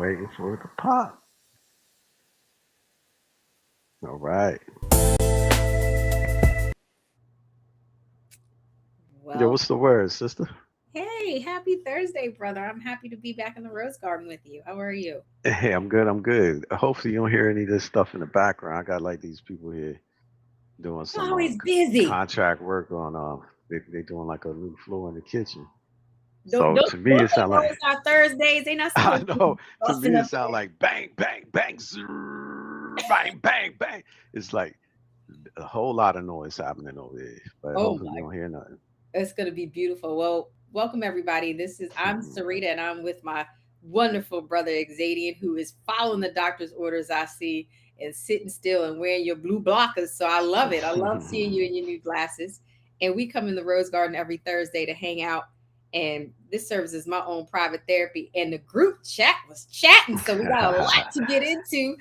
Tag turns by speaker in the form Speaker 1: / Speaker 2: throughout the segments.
Speaker 1: Waiting for it to pop. All right. Yo,
Speaker 2: Well,
Speaker 1: what's the word, sister?
Speaker 2: hey, happy Thursday, brother. I'm happy to be back in the Rose Garden with you. How are you?
Speaker 1: Hey, I'm good. I'm good. Hopefully, you don't hear any of this stuff in the background. I got like these people here doing
Speaker 2: You're
Speaker 1: some
Speaker 2: always busy.
Speaker 1: contract work on. They doing like a new floor in the kitchen.
Speaker 2: Don't
Speaker 1: So
Speaker 2: don't
Speaker 1: to me,
Speaker 2: don't
Speaker 1: it
Speaker 2: they
Speaker 1: sound
Speaker 2: know
Speaker 1: like
Speaker 2: it's our Thursdays? They not
Speaker 1: I
Speaker 2: supposed to
Speaker 1: know.
Speaker 2: be
Speaker 1: To
Speaker 2: busting
Speaker 1: me, it
Speaker 2: up
Speaker 1: sound like bang, bang, bang, zzzz, bang, bang, bang. It's like a whole lot of noise happening over there. But
Speaker 2: there. Oh
Speaker 1: hopefully, you
Speaker 2: my,
Speaker 1: don't hear nothing.
Speaker 2: it's gonna be beautiful. Well, welcome everybody. I'm Sarita and I'm with my wonderful brother Xadian, who is following the doctor's orders I see and sitting still and wearing your blue blockers. So I love it. I love seeing you in your new glasses. And we come in the Rose Garden every Thursday to hang out. And this serves as my own private therapy. And the group chat was chatting. So we got a lot to get into.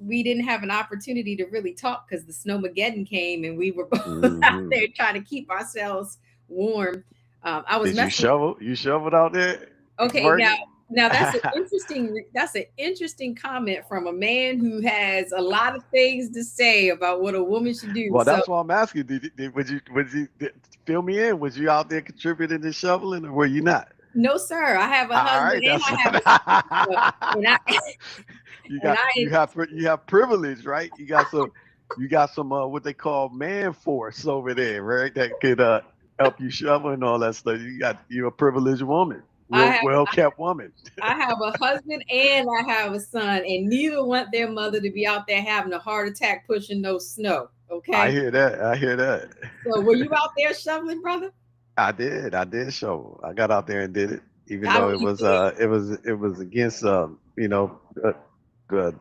Speaker 2: We didn't have an opportunity to really talk because the snowmageddon came and we were both out
Speaker 1: hmm
Speaker 2: there trying to keep ourselves warm. I was
Speaker 1: Did you
Speaker 2: messing.
Speaker 1: shovel? You shoveled out there
Speaker 2: Okay,
Speaker 1: working?
Speaker 2: now that's an interesting comment from a man who has a lot of things to say about what a woman should do.
Speaker 1: Well,
Speaker 2: So
Speaker 1: that's why I'm asking. Fill me in? Was you out there contributing to shoveling, or were you not?
Speaker 2: no, sir, I have a
Speaker 1: All
Speaker 2: husband
Speaker 1: right,
Speaker 2: and
Speaker 1: that's
Speaker 2: I have a son, and I
Speaker 1: you
Speaker 2: and
Speaker 1: got
Speaker 2: I
Speaker 1: you have privilege, right? You got some what they call man force over there, right? That could help you shovel and all that stuff. You're a privileged woman,
Speaker 2: I
Speaker 1: real
Speaker 2: have
Speaker 1: well kept woman.
Speaker 2: I have a husband and I have a son, and neither want their mother to be out there having a heart attack pushing no snow.
Speaker 1: I
Speaker 2: Okay,
Speaker 1: hear that. I hear that.
Speaker 2: so were you out there shoveling, brother?
Speaker 1: I did. I did shovel. I got out there and did it, even
Speaker 2: I
Speaker 1: though
Speaker 2: believe it.
Speaker 1: it was against the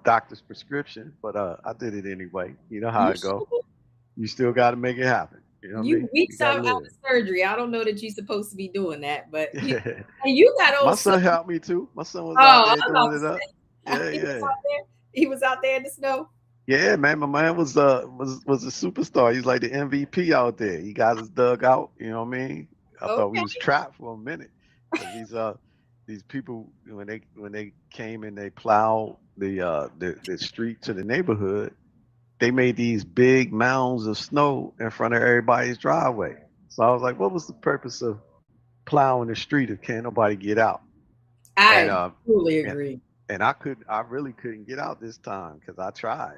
Speaker 1: doctor's prescription, but I did it anyway. You know how
Speaker 2: You
Speaker 1: it go.
Speaker 2: shoveled?
Speaker 1: You still got to make it happen. You know what I
Speaker 2: You
Speaker 1: mean? You
Speaker 2: weeks
Speaker 1: got to
Speaker 2: out
Speaker 1: live.
Speaker 2: of surgery. I don't know that you're supposed to be doing that, but and you got
Speaker 1: My
Speaker 2: old son.
Speaker 1: son helped me too. My son was out
Speaker 2: Oh,
Speaker 1: there
Speaker 2: I'm about
Speaker 1: doing
Speaker 2: to
Speaker 1: it up.
Speaker 2: say
Speaker 1: Yeah,
Speaker 2: he was
Speaker 1: yeah.
Speaker 2: out there. He was out there in the snow.
Speaker 1: Yeah, man, my man was a superstar. He's like the MVP out there. He got his dug out. You know what I mean? I thought we
Speaker 2: Okay.
Speaker 1: was trapped for a minute because these people when they came and they plowed the street to the neighborhood, they made these big mounds of snow in front of everybody's driveway. So I was like, what was the purpose of plowing the street if can't nobody get out? And
Speaker 2: I truly
Speaker 1: and
Speaker 2: agree.
Speaker 1: I really couldn't get out this time because I tried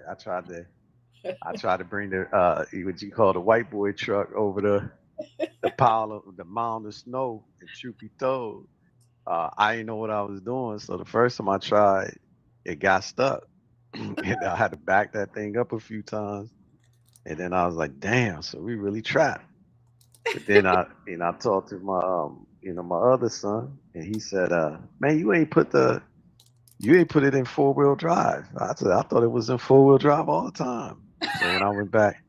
Speaker 1: to bring the what you call the white boy truck over the pile of the mound of snow, and truth be told, I didn't know what I was doing. So the first time I tried, it got stuck, and I had to back that thing up a few times. And then I was like, damn, so we really trapped. But then I talked to my my other son, and he said, man, you ain't put it in 4 wheel drive. I said, I thought it was in 4 wheel drive all the time. So when I went back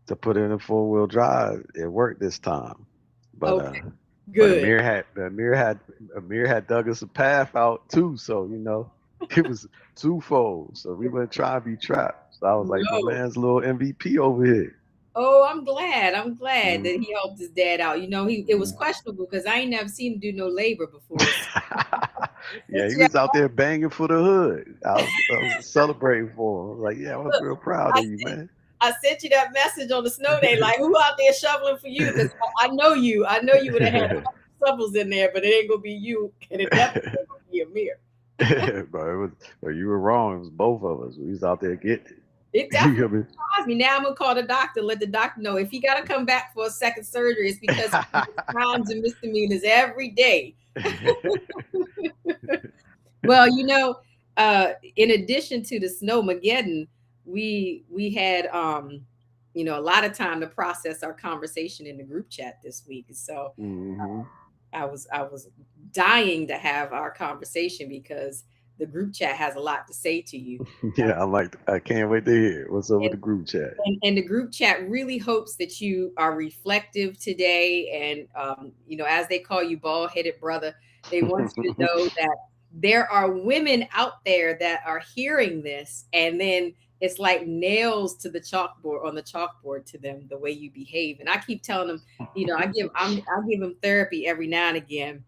Speaker 1: to put it in 4 wheel drive, it worked this time. But
Speaker 2: Okay, good.
Speaker 1: Amir had dug us a path out too, so it was twofold. So we wouldn't try and be trapped. So I was like, my
Speaker 2: No.
Speaker 1: man's a little MVP over here.
Speaker 2: Oh, I'm glad. I'm glad that
Speaker 1: Mhm.
Speaker 2: he helped his dad out. It was
Speaker 1: Mhm.
Speaker 2: questionable because I ain't never seen him do no labor before. So
Speaker 1: Yeah, he
Speaker 2: since
Speaker 1: was out there banging for the hood. I was celebrating for him. I was like, yeah, I was
Speaker 2: look,
Speaker 1: real proud
Speaker 2: I
Speaker 1: of you, man.
Speaker 2: I sent you that message on the snow day, like who out there shoveling for you? Because I know you. I know you would have had a couple shovels in there, but it ain't gonna be you, and it definitely ain't gonna be Amir.
Speaker 1: But you were wrong. It was both of us. We was out there getting
Speaker 2: It
Speaker 1: it. You
Speaker 2: definitely
Speaker 1: hear me?
Speaker 2: surprised me. Now I'm gonna call the doctor, let the doctor know if he gotta come back for a second surgery, it's because he commits crimes and misdemeanors every day. Well, in addition to the snowmageddon, we had a lot of time to process our conversation in the group chat this week. So
Speaker 1: hmm
Speaker 2: I was dying to have our conversation because the group chat has a lot to say to you.
Speaker 1: Yeah, I can't wait to hear what's up with
Speaker 2: And,
Speaker 1: the group chat.
Speaker 2: and the group chat really hopes that you are reflective today. And, as they call you, bald headed brother, they want you to know that there are women out there that are hearing this. And then it's like nails to the chalkboard on the chalkboard to them, the way you behave. And I keep telling them, I give them therapy every now and again.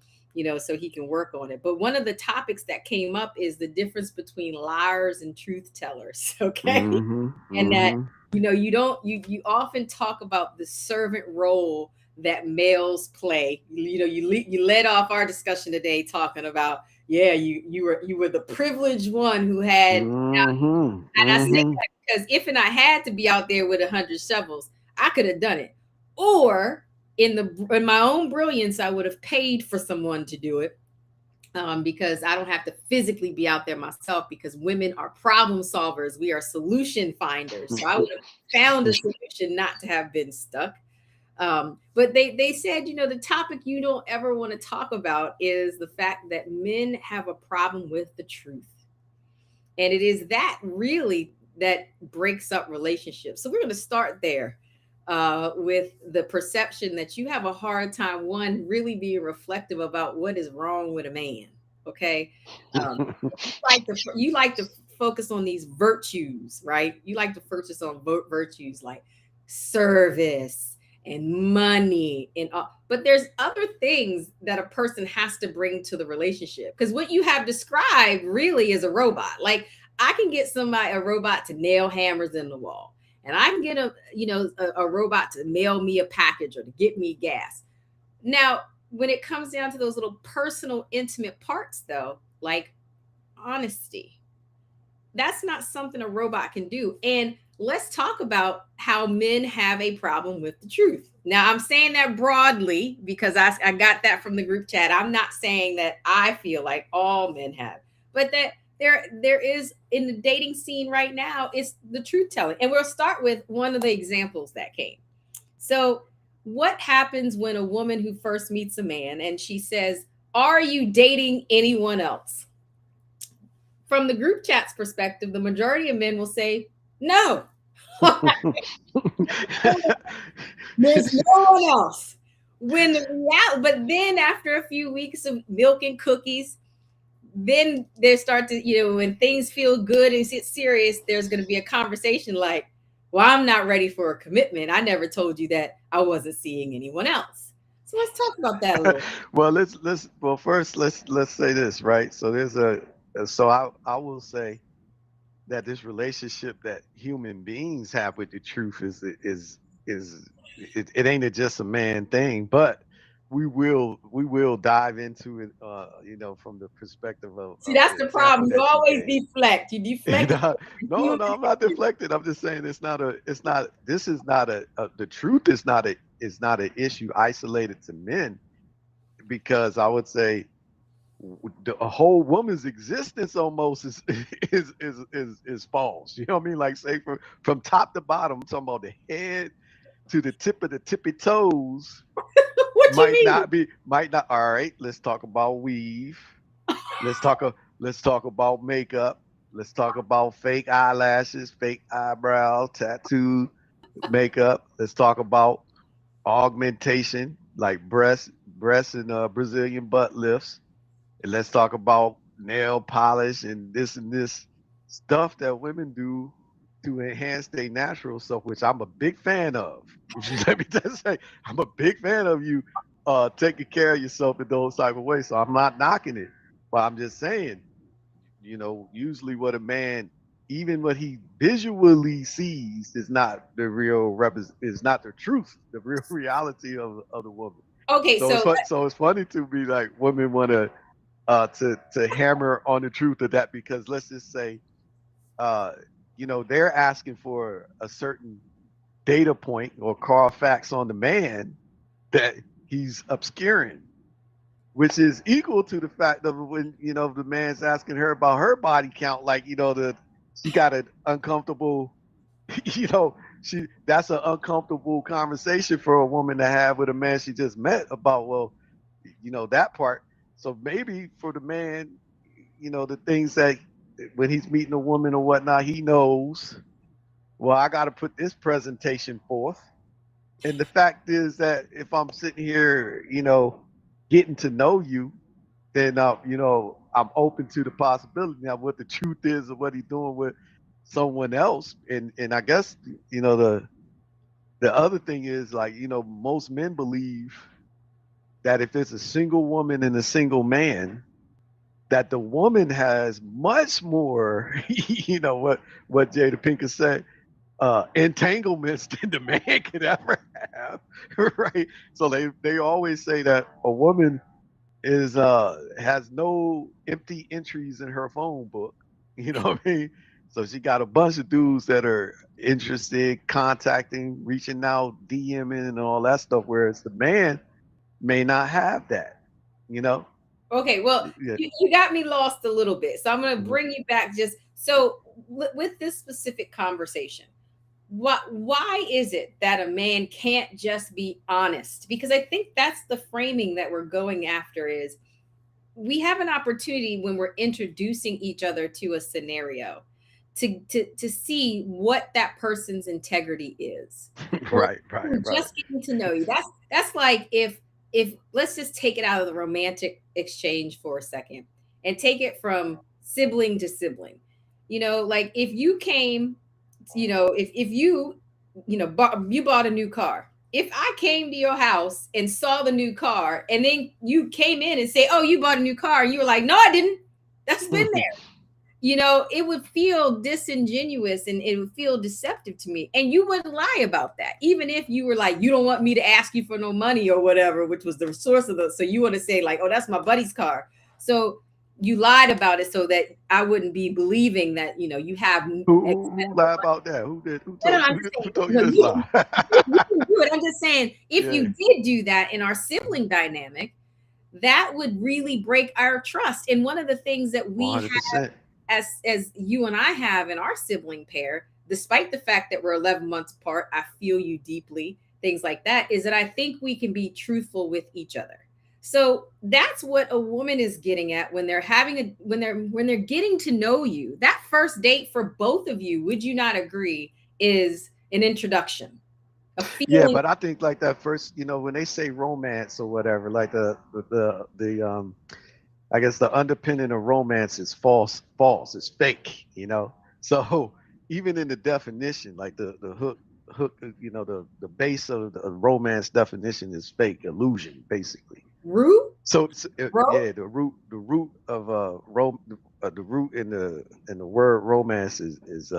Speaker 2: so he can work on it. But one of the topics that came up is the difference between liars and truth tellers. Okay.
Speaker 1: Mm-hmm.
Speaker 2: And that,
Speaker 1: Mm-hmm.
Speaker 2: you often talk about the servant role that males play. You led off our discussion today talking about, yeah, you were the privileged one who had.
Speaker 1: Mm-hmm.
Speaker 2: And I say
Speaker 1: Mm-hmm.
Speaker 2: that because if and I had to be out there with 100 shovels, I could have done it. Or in my own brilliance, I would have paid for someone to do it, because I don't have to physically be out there myself, because women are problem solvers. We are solution finders. So I would have found a solution not to have been stuck. But they said, the topic you don't ever want to talk about is the fact that men have a problem with the truth. And it is that really that breaks up relationships. So we're going to start there, with the perception that you have a hard time, one, really being reflective about what is wrong with a man. Okay. You like to focus on these virtues, right? You like to focus on virtues like service and money and but there's other things that a person has to bring to the relationship, because what you have described really is a robot. Like, I can get a robot to nail hammers in the wall, and I can get a robot to mail me a package or to get me gas. Now, when it comes down to those little personal, intimate parts, though, like honesty, that's not something a robot can do. And let's talk about how men have a problem with the truth. Now, I'm saying that broadly because I got that from the group chat. I'm not saying that I feel like all men have, but that there is in the dating scene right now, it's the truth telling. And we'll start with one of the examples that came. So, what happens when a woman who first meets a man and she says, "Are you dating anyone else?" From the group chat's perspective, the majority of men will say, "No." There's no one else. But then after a few weeks of milk and cookies, then they start to, when things feel good and it's serious, there's going to be a conversation like, "Well, I'm not ready for a commitment. I never told you that I wasn't seeing anyone else." So let's talk about that a little.
Speaker 1: Well, first let's say this, right? So I will say that this relationship that human beings have with the truth it ain't just a man thing, but we will dive into it, from the perspective
Speaker 2: See,
Speaker 1: of
Speaker 2: that's
Speaker 1: the
Speaker 2: the
Speaker 1: example
Speaker 2: problem. You
Speaker 1: that you
Speaker 2: always
Speaker 1: gave.
Speaker 2: deflect. You deflect.
Speaker 1: No, no, I'm not deflected. I'm just saying this is not the truth is not an issue isolated to men, because I would say a whole woman's existence almost is is false. You know what I mean? Like, say, from top to bottom, I'm talking about the head to the tip of the tippy toes.
Speaker 2: What you
Speaker 1: Might
Speaker 2: mean?
Speaker 1: not be, might not. All right, let's talk about weave. Let's talk about makeup. Let's talk about fake eyelashes, fake eyebrows, tattoo, makeup. Let's talk about augmentation, like breast and Brazilian butt lifts. And let's talk about nail polish and this stuff that women do to enhance their natural self, which I'm a big fan of. Let me just say, I'm a big fan of you taking care of yourself in those type of ways. So I'm not knocking it, but I'm just saying, usually what a man, even what he visually sees, is not the is not the truth, the real reality of the woman.
Speaker 2: Okay,
Speaker 1: So
Speaker 2: so
Speaker 1: it's funny to me, like, women want to hammer on the truth of that, because let's just say, uh, they're asking for a certain data point or Carfax on the man that he's obscuring, which is equal to the fact of when the man's asking her about her body count, like, she got an uncomfortable, you know that's an uncomfortable conversation for a woman to have with a man she just met about, well, that part. So maybe for the man, the things that when he's meeting a woman or whatnot, he knows, well, I got to put this presentation forth. And the fact is that if I'm sitting here, getting to know you, then I'm open to the possibility. Now, what the truth is of what he's doing with someone else, and I guess the other thing is, like, most men believe that if it's a single woman and a single man, that the woman has much more, what Jada Pinkett said, entanglements than the man could ever have, right? So they always say that a woman is has no empty entries in her phone book. You know what I mean? So she got a bunch of dudes that are interested, contacting, reaching out, DMing, and all that stuff. Whereas the man may not have that. You know?
Speaker 2: Okay, well,
Speaker 1: Yeah.
Speaker 2: you got me lost a little bit. So I'm going to
Speaker 1: Mhm.
Speaker 2: bring you back just so with this specific conversation. Why is it that a man can't just be honest? Because I think that's the framing that we're going after is we have an opportunity when we're introducing each other to a scenario to see what that person's integrity is. Well,
Speaker 1: Right, right,
Speaker 2: we're
Speaker 1: right.
Speaker 2: just getting to know you. That's like if let's just take it out of the romantic exchange for a second and take it from sibling to sibling. Like if you came, if you bought a new car. If I came to your house and saw the new car and then you came in and say, "Oh, you bought a new car," and you were like, "No, I didn't. That's been there." It would feel disingenuous and it would feel deceptive to me. And you wouldn't lie about that, even if you were like, "You don't want me to ask you for no money or whatever," which was the source of the. So you want to say like, "Oh, that's my buddy's car." So you lied about it so that I wouldn't be believing that you have
Speaker 1: Who lied about that? Who did? Who
Speaker 2: no,
Speaker 1: told?
Speaker 2: I'm
Speaker 1: Who,
Speaker 2: just
Speaker 1: who
Speaker 2: saying,
Speaker 1: told you
Speaker 2: no,
Speaker 1: this lie?
Speaker 2: you can do it. I'm just saying, if
Speaker 1: Yeah,
Speaker 2: you did do that in our sibling dynamic, that would really break our trust. And one of the things that
Speaker 1: one
Speaker 2: we
Speaker 1: hundred
Speaker 2: have
Speaker 1: percent.
Speaker 2: as you and I have in our sibling pair, despite the fact that we're 11 months apart, I feel you deeply, things like that, is that I think we can be truthful with each other. So that's what a woman is getting at when they're having a when they're getting to know you. That first date for both of you, would you not agree, is an introduction, a
Speaker 1: Yeah,
Speaker 2: feeling.
Speaker 1: but I think like that first, when they say romance or whatever, like the I guess the underpinning of romance is false, it's fake. So even in the definition, like the hook, the base of the romance definition is fake, illusion, basically.
Speaker 2: Root, bro.
Speaker 1: Yeah, the root of the root in the word romance is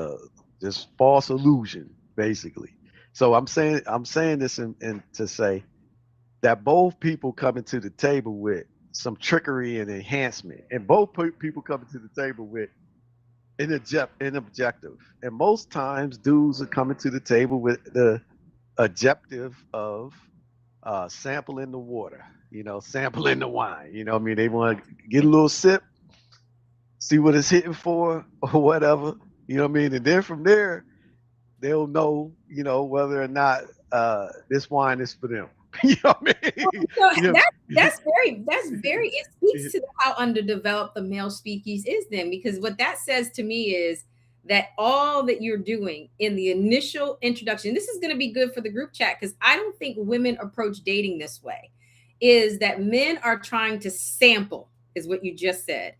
Speaker 1: just false illusion, basically. So I'm saying this in to say that both people coming to the table with some trickery and enhancement, and both people coming to the table with an objective. And most times, dudes are coming to the table with the objective of sampling the water, sampling the wine. What I mean, they want to get a little sip, see what it's hitting for, or whatever. What I mean, and then from there, they'll know, whether or not this wine is for them. You know what I mean?
Speaker 2: So
Speaker 1: You
Speaker 2: that
Speaker 1: know,
Speaker 2: that's very it speaks to how underdeveloped the male species is then, because what that says to me is that all that you're doing in the initial introduction, this is going to be good for the group chat because I don't think women approach dating this way, is that men are trying to sample, is what you just said.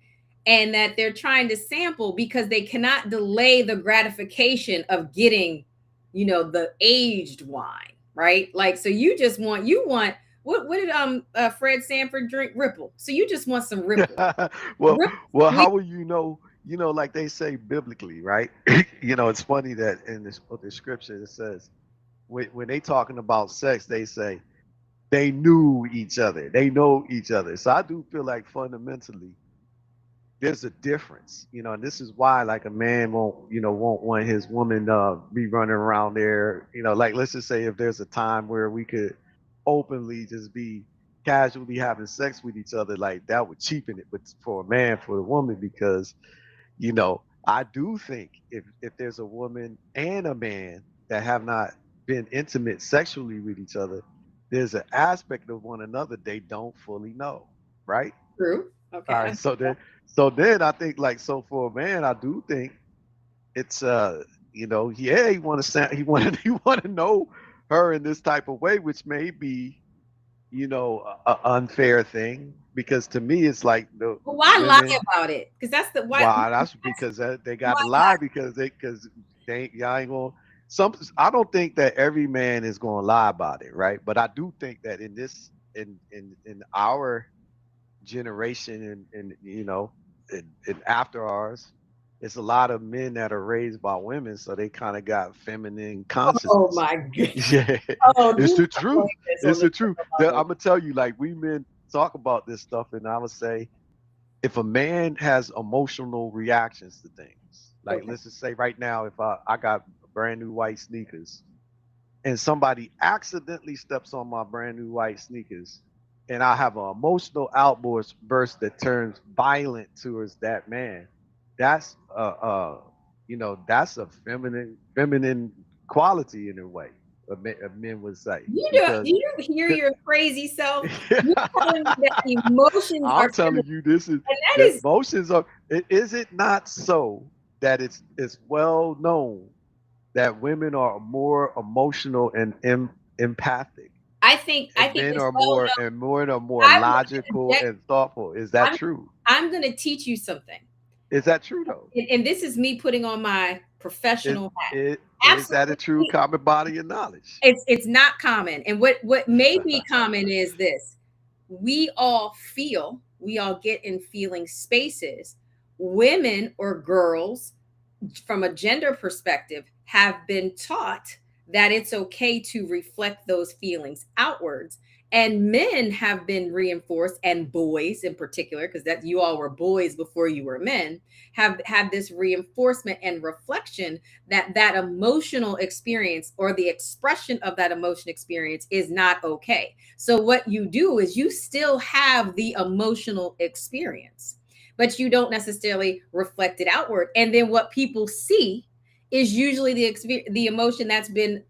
Speaker 2: And that they're trying to sample because they cannot delay the gratification of getting, the aged wine, right? Like, so you want what did Fred Sanford drink? Ripple. So you just want some Ripple.
Speaker 1: well,
Speaker 2: Ripple
Speaker 1: well,
Speaker 2: sweet.
Speaker 1: how will you know? Like they say biblically, right? It's funny that in this book of scripture it says when they talking about sex, they say they knew each other, they know each other. So I do feel like fundamentally there's a difference, and this is why like a man won't want his woman be running around there, like let's just say if there's a time where we could openly just be casually having sex with each other, like that would cheapen it, but for a man, for the woman, because I do think if there's a woman and a man that have not been intimate sexually with each other, there's an aspect of one another they don't fully know, right?
Speaker 2: True.
Speaker 1: All
Speaker 2: Okay.
Speaker 1: right, so then I think like so for a man, I do think it's yeah, he want to know her in this type of way, which may be a unfair thing, because to me it's like
Speaker 2: Well,
Speaker 1: the
Speaker 2: why lie
Speaker 1: women.
Speaker 2: about it? Because that's the why.
Speaker 1: Why? That's because they got
Speaker 2: Why
Speaker 1: to lie, because y'all ain't gonna. I don't think that every man is gonna lie about it, right? But I do think that in this in our generation and and after ours, it's a lot of men that are raised by women, so they kind of got feminine
Speaker 2: Oh
Speaker 1: consciousness.
Speaker 2: my goodness.
Speaker 1: Yeah,
Speaker 2: Oh,
Speaker 1: it's
Speaker 2: do
Speaker 1: the
Speaker 2: not
Speaker 1: truth.
Speaker 2: blame this on
Speaker 1: It's
Speaker 2: the
Speaker 1: the truth.
Speaker 2: mother.
Speaker 1: I'm gonna tell you, like we men talk about this stuff, and I would say if a man has emotional reactions to things, like
Speaker 2: Okay.
Speaker 1: let's just say right now, if I got brand new white sneakers and somebody accidentally steps on my brand new white sneakers and I have an emotional outburst burst that turns violent towards that man, that's that's a feminine quality in a way, men would say,
Speaker 2: Do
Speaker 1: because
Speaker 2: you hear your crazy self? You're telling me that emotions are
Speaker 1: I'm
Speaker 2: feminine,
Speaker 1: telling you, this is
Speaker 2: and that
Speaker 1: the
Speaker 2: is,
Speaker 1: emotions are. Is it not so that it's well known that women are more emotional and empathic,
Speaker 2: I
Speaker 1: and
Speaker 2: think
Speaker 1: men
Speaker 2: it's
Speaker 1: are
Speaker 2: well
Speaker 1: more
Speaker 2: known.
Speaker 1: and more
Speaker 2: I'm going to
Speaker 1: logical
Speaker 2: inject.
Speaker 1: and thoughtful? Is that
Speaker 2: I'm
Speaker 1: true?
Speaker 2: I'm going to teach you something,
Speaker 1: Is that true though?
Speaker 2: and this is me putting on my
Speaker 1: Is
Speaker 2: professional hat.
Speaker 1: is that a true
Speaker 2: Absolutely,
Speaker 1: common body of knowledge?
Speaker 2: it's not common. And what may be common is this: we all get in feeling spaces. Women or girls, from a gender perspective, have been taught that it's okay to reflect those feelings outwards. And men have been reinforced, and boys in particular, because that you all were boys before you were men, have had this reinforcement and reflection that that emotional experience or the expression of that emotion experience is not okay. So what you do is you still have the emotional experience, but you don't necessarily reflect it outward. And then what people see is usually the emotion that's been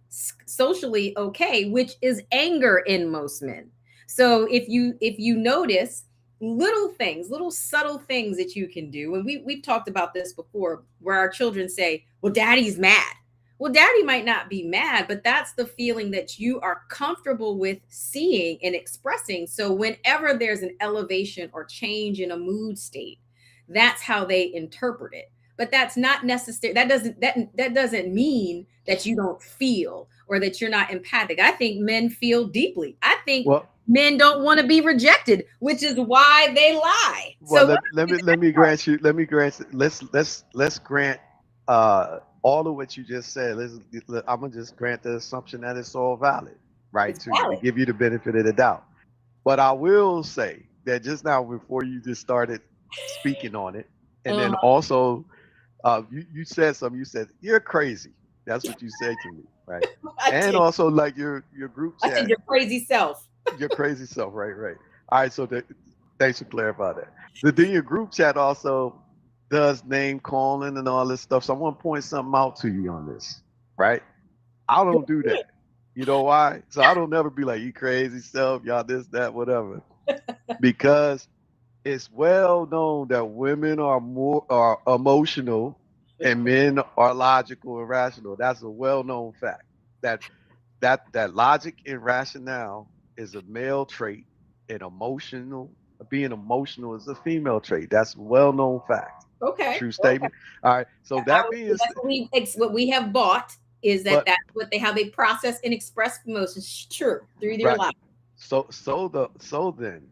Speaker 2: socially okay, which is anger in most men. So if you notice little things, little subtle things that you can do, and we've talked about this before, where our children say, "Well, daddy's mad." Well, daddy might not be mad, but that's the feeling that you are comfortable with seeing and expressing. So whenever there's an elevation or change in a mood state, that's how they interpret it. But that's not necessary. That doesn't mean that you don't feel or that you're not empathic. I think men feel deeply. I think
Speaker 1: Well,
Speaker 2: men don't want to be rejected, which is why they lie.
Speaker 1: well,
Speaker 2: So what
Speaker 1: let me grant you. Let me grant. Let's grant all of what you just said. I'm gonna just grant the assumption that it's all valid, right?
Speaker 2: it's
Speaker 1: To you, to
Speaker 2: valid.
Speaker 1: give you the benefit of the doubt. But I will say that just now, before you just started speaking on it, and then
Speaker 2: Uh,
Speaker 1: also you said something. You said you're crazy. That's what you say to me, right?
Speaker 2: I
Speaker 1: And
Speaker 2: did.
Speaker 1: also like your group
Speaker 2: I said
Speaker 1: chat,
Speaker 2: your crazy self.
Speaker 1: your crazy self, right? Right. All right. So thanks for clarifying that. Then your group chat also does name calling and all this stuff. So I want to point something out to you on this, right? I don't do that. You know why? So I don't never be like, you crazy self, y'all this, that, whatever. Because it's well known that women are emotional and men are logical and rational. That's a well known fact. That that logic and rationale is a male trait, and being emotional is a female trait. That's a well known fact.
Speaker 2: Okay.
Speaker 1: True
Speaker 2: Okay.
Speaker 1: statement. All right. So that being
Speaker 2: That's
Speaker 1: said,
Speaker 2: what we have bought is that
Speaker 1: but
Speaker 2: that's what they how they process and express emotions. True, through their
Speaker 1: right.
Speaker 2: life.
Speaker 1: So then,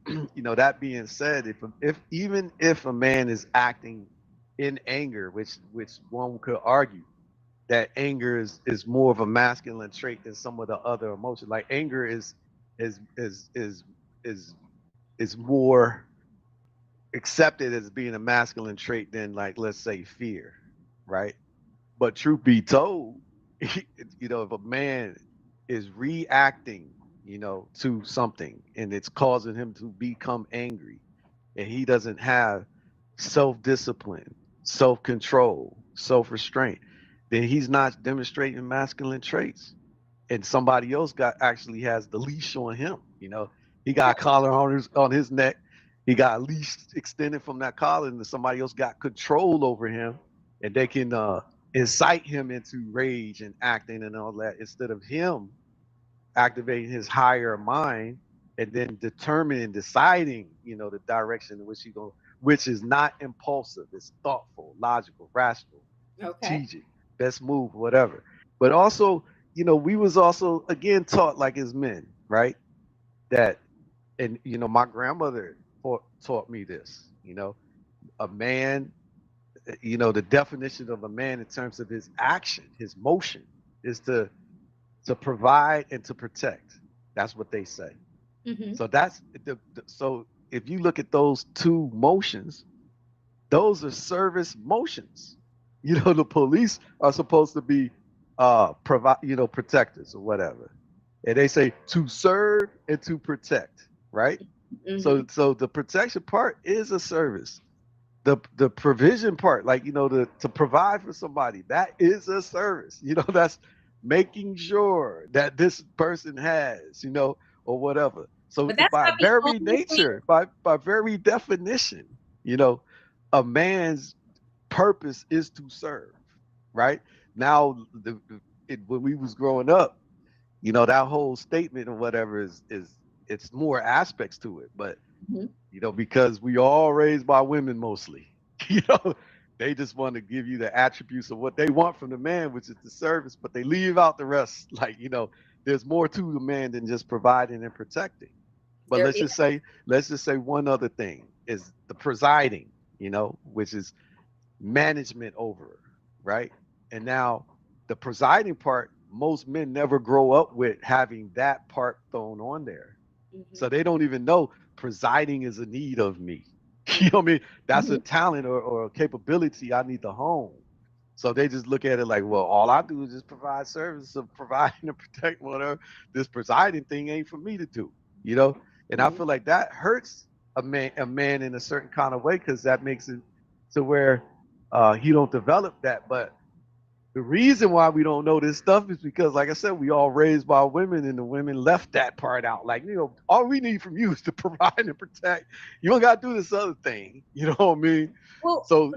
Speaker 1: that being said, if even if a man is acting in anger, which one could argue that anger is more of a masculine trait than some of the other emotions. Like anger is is is is is more accepted as being a masculine trait than, like, let's say, fear, right? But truth be told, if a man is reacting, to something and it's causing him to become angry, and he doesn't have self-discipline, self-control, self-restraint, then he's not demonstrating masculine traits. And somebody else got actually has the leash on him. He got a collar on his neck. He got a leash extended from that collar, and somebody else got control over him, and they can incite him into rage and acting and all that, instead of him activating his higher mind and then determining, deciding, the direction in which he go, which is not impulsive. It's thoughtful, logical, rational,
Speaker 2: Okay.
Speaker 1: strategic, best move, whatever. But also, we was also again taught, like, as men, right? That and my grandmother taught me this. A man, the definition of a man in terms of his action, his motion, is to provide and to protect. That's what they say.
Speaker 2: Mm-hmm.
Speaker 1: So that's so if you look at those two motions, those are service motions. The police are supposed to be provide, protectors or whatever. And they say to serve and to protect, right?
Speaker 2: Mm-hmm.
Speaker 1: So the protection part is a service. The provision part, like to provide for somebody, that is a service. That's making sure that this person has, or whatever. So
Speaker 2: But that's
Speaker 1: by
Speaker 2: not the
Speaker 1: very
Speaker 2: only thing.
Speaker 1: nature, by very definition, a man's purpose is to serve, right? Now, when we was growing up, that whole statement or whatever is it's more aspects to it, but
Speaker 2: Mhm.
Speaker 1: because we all raised by women mostly, you know, they just want to give you the attributes of what they want from the man, which is the service, but they leave out the rest. Like, there's more to the man than just providing and protecting. But
Speaker 2: There
Speaker 1: let's just say one other thing is the presiding, which is management over, right? And now the presiding part, most men never grow up with having that part thrown on there.
Speaker 2: Mhm.
Speaker 1: So they don't even know presiding is a need of me. You know what I mean? That's a
Speaker 2: Mhm.
Speaker 1: talent or a capability I need to hone. So they just look at it like, well, all I do is just provide service of providing and protect whatever. This presiding thing ain't for me to do, you know? And I
Speaker 2: Mhm.
Speaker 1: feel like that hurts a man in a certain kind of way because that makes it to where he don't develop that. But the reason why we don't know this stuff is because, like I said, we all raised by women, and the women left that part out. Like, all we need from you is to provide and protect. You don't got to do this other thing. You know what I mean?
Speaker 2: Well,
Speaker 1: So,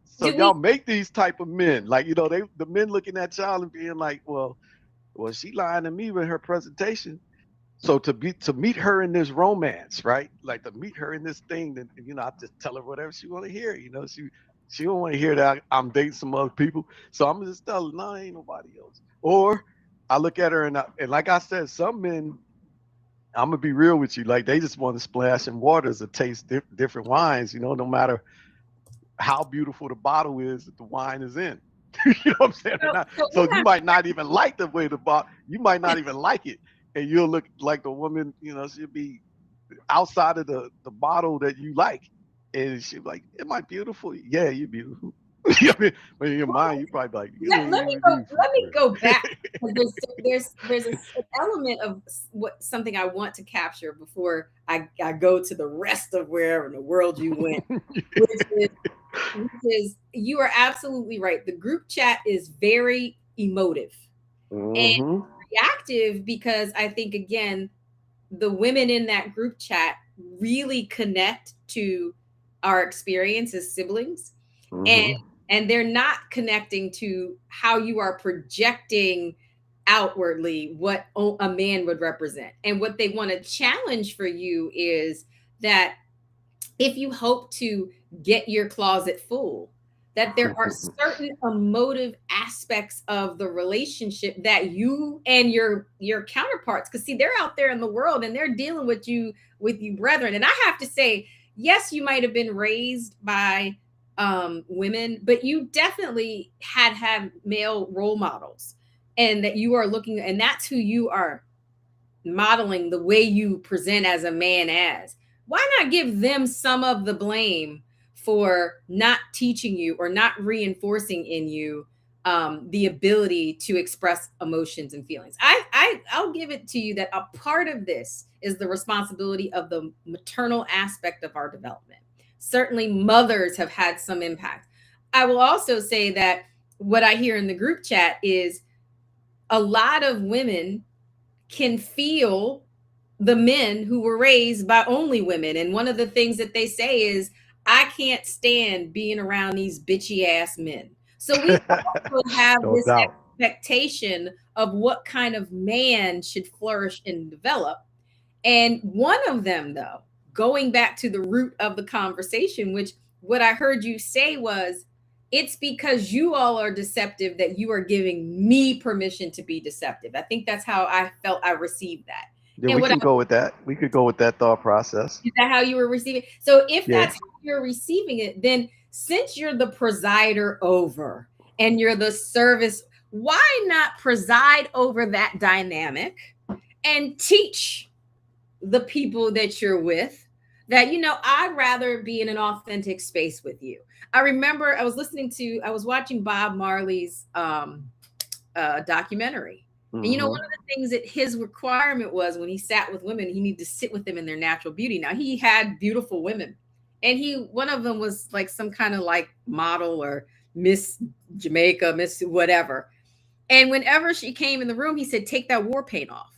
Speaker 1: so
Speaker 2: do
Speaker 1: y'all
Speaker 2: we?
Speaker 1: make these type of men. Like, the men looking at y'all and being like, well, she lying to me with her presentation. So to meet her in this romance, right? Like to meet her in this thing, then I just tell her whatever she want to hear. She don't want to hear that I'm dating some other people. So I'm just tell her, no, ain't nobody else. Or I look at her and like I said, some men, I'm gonna be real with you, like they just want to splash in waters or taste different wines. No matter how beautiful the bottle is that the wine is in. You know what I'm saying?
Speaker 2: So, so
Speaker 1: So
Speaker 2: we're
Speaker 1: you
Speaker 2: not.
Speaker 1: might not even like the way the bottle. You might not even like it, and you'll look like the woman. She'll be outside of the bottle that you like, and she'll be like, "Am I beautiful? Yeah, you're beautiful." You know what I mean? But in your mind, you probably be like, "You
Speaker 2: Let,
Speaker 1: ain't
Speaker 2: let me
Speaker 1: even
Speaker 2: go.
Speaker 1: beautiful
Speaker 2: Let
Speaker 1: for
Speaker 2: me
Speaker 1: real."
Speaker 2: go back. There's an element of what something I want to capture before I go to the rest of wherever in the world you went, which is you are absolutely right. The group chat is very emotive and
Speaker 1: Mm-hmm.
Speaker 2: reactive because I think again the women in that group chat really connect to our experience as siblings, and
Speaker 1: Mm-hmm.
Speaker 2: they're not connecting to how you are projecting outwardly what a man would represent. And what they want to challenge for you is that if you hope to get your closet full, that there are certain emotive aspects of the relationship that you and your counterparts, because see, they're out there in the world and they're dealing with you brethren. And I have to say, yes, you might have been raised by women, but you definitely had male role models, and that you are looking, and that's who you are modeling the way you present as a man as. Why not give them some of the blame for not teaching you or not reinforcing in you the ability to express emotions and feelings? I'll give it to you that a part of this is the responsibility of the maternal aspect of our development. Certainly, mothers have had some impact. I will also say that what I hear in the group chat is a lot of women can feel the men who were raised by only women. And one of the things that they say is, I can't stand being around these bitchy ass men. So we also have
Speaker 1: No
Speaker 2: this
Speaker 1: doubt.
Speaker 2: expectation of what kind of man should flourish and develop. And one of them, though, going back to the root of the conversation, which what I heard you say was, it's because you all are deceptive that you are giving me permission to be deceptive. I think that's how I felt I received that.
Speaker 1: Yeah,
Speaker 2: And
Speaker 1: we
Speaker 2: what
Speaker 1: can go with that. We could go with that thought process.
Speaker 2: is that how you were receiving? So if
Speaker 1: Yeah.
Speaker 2: that's how you're receiving it, then since you're the presider over and you're the service, why not preside over that dynamic and teach the people that you're with that, I'd rather be in an authentic space with you. I remember I was watching Bob Marley's documentary. And one
Speaker 1: Mm-hmm.
Speaker 2: of the things that his requirement was when he sat with women, he needed to sit with them in their natural beauty. Now he had beautiful women, and one of them was like some kind of like model or Miss Jamaica, Miss whatever. And whenever she came in the room, he said, "Take that war paint off."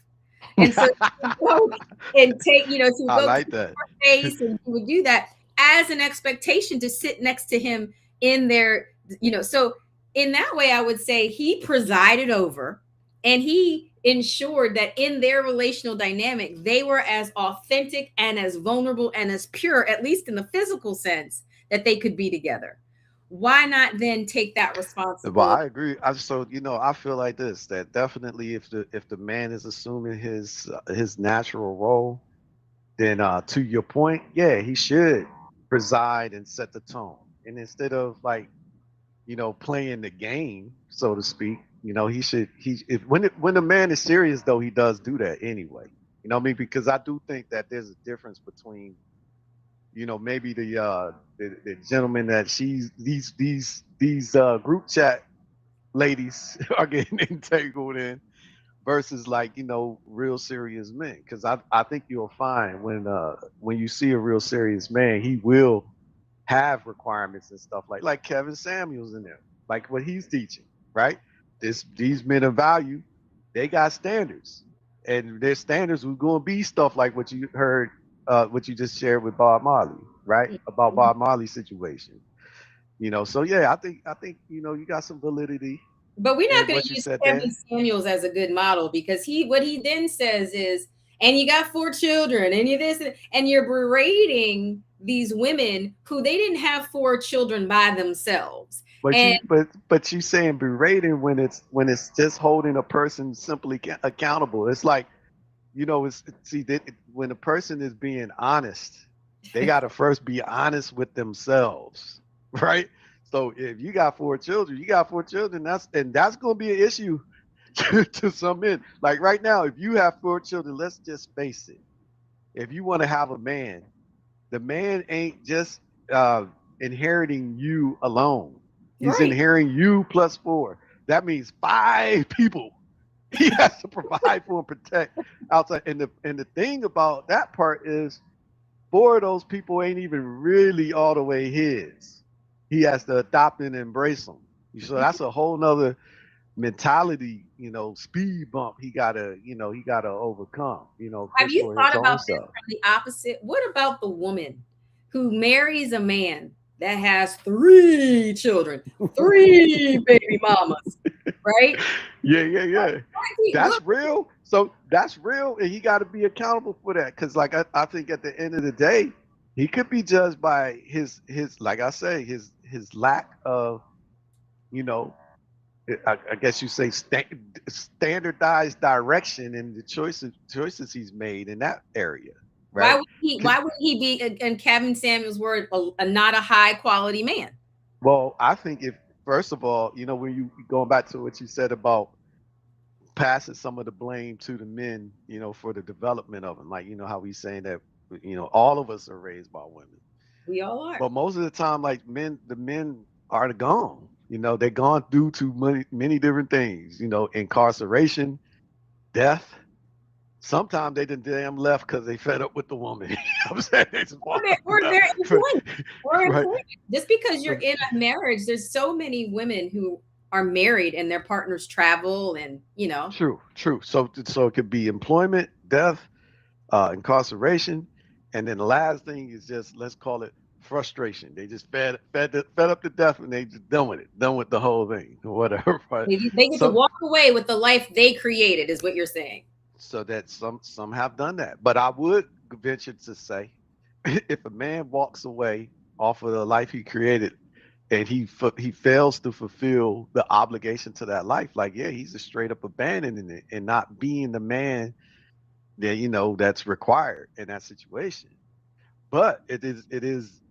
Speaker 2: And so she would go and she would
Speaker 1: I
Speaker 2: go to
Speaker 1: like that.
Speaker 2: her face and she would do that as an expectation to sit next to him in their, so in that way, I would say he presided over and he ensured that in their relational dynamic, they were as authentic and as vulnerable and as pure, at least in the physical sense, that they could be together. Why not then take that
Speaker 1: But
Speaker 2: responsibility?
Speaker 1: I agree. I feel like this, that definitely if the man is assuming his natural role, then to your point, yeah, he should preside and set the tone. And instead of like, playing the game, so to speak, he should he if when the man is serious though, he does do that anyway. You know what I mean? Because I do think that there's a difference between, maybe the gentleman that these group chat ladies are getting entangled in versus like, real serious men. Because I think you'll find when you see a real serious man, he will have requirements and stuff like Kevin Samuels in there, like what he's teaching, right? These men of value, they got standards, and their standards was going to be stuff like what you heard, what you just shared with Bob Marley, right? About Bob Marley's situation. So yeah, I think you got some validity
Speaker 2: But we're not
Speaker 1: in
Speaker 2: going
Speaker 1: what
Speaker 2: to
Speaker 1: you
Speaker 2: use
Speaker 1: said
Speaker 2: Kevin
Speaker 1: there.
Speaker 2: Samuels as a good model because what he then says is, and you got 4 children, and you this, and you're berating these women who they didn't have 4 children by themselves.
Speaker 1: But
Speaker 2: And
Speaker 1: you saying berating when it's just holding a person simply accountable. It's like, it's see that when a person is being honest, they got to first be honest with themselves, right? So if you got 4 children, you got 4 children. That's going to be an issue to some men. Like right now, if you have 4 children, let's just face it. If you want to have a man, the man ain't just uh, inheriting you alone. He's
Speaker 2: right,
Speaker 1: inheriting you plus 4. That means 5 people he has to provide for and protect outside. And the thing about that part is 4 of those people ain't even really all the way his. He has to adopt and embrace them. So that's a whole nother mentality, speed bump he gotta overcome,
Speaker 2: have
Speaker 1: just
Speaker 2: you
Speaker 1: for his
Speaker 2: thought
Speaker 1: own
Speaker 2: about this
Speaker 1: self.
Speaker 2: from the opposite? What about the woman who marries a man that has 3 children, 3 baby mamas, right?
Speaker 1: Yeah, yeah, yeah.
Speaker 2: What
Speaker 1: That's real. So that's real, and he got to be accountable for that. Because, like, I think at the end of the day, he could be judged by his like I say his lack of, you know, I guess you say standardized direction in the choices he's made in that area,
Speaker 2: Why
Speaker 1: right?
Speaker 2: would he?
Speaker 1: 'Cause-
Speaker 2: Why would he be, in Kevin Samuel's word, not a high quality man?
Speaker 1: Well, I think if first of all, when you going back to what you said about passing some of the blame to the men, for the development of them. Like, how he's saying that, all of us are raised by women.
Speaker 2: We all are.
Speaker 1: But most of the time, like the men are gone. They're gone due to many different things, incarceration, death. Sometimes they done damn left because they fed up with the woman. I'm saying they just
Speaker 2: Or
Speaker 1: walked
Speaker 2: they're employment. Or
Speaker 1: right.
Speaker 2: employment. Just because you're
Speaker 1: So
Speaker 2: in a marriage, there's so many women who are married and their partners travel, and
Speaker 1: true, true. So it could be employment, death, incarceration, and then the last thing is just let's call it frustration. They just fed up to death, and they just done with it, done with the whole thing, or whatever. But
Speaker 2: they get to
Speaker 1: some
Speaker 2: walk away with the life they created, is what you're saying.
Speaker 1: so that some have done that. But I would venture to say, if a man walks away off of the life he created, and he fails to fulfill the obligation to that life, like yeah, he's a straight up abandoning it and not being the man then that's required in that situation. But it is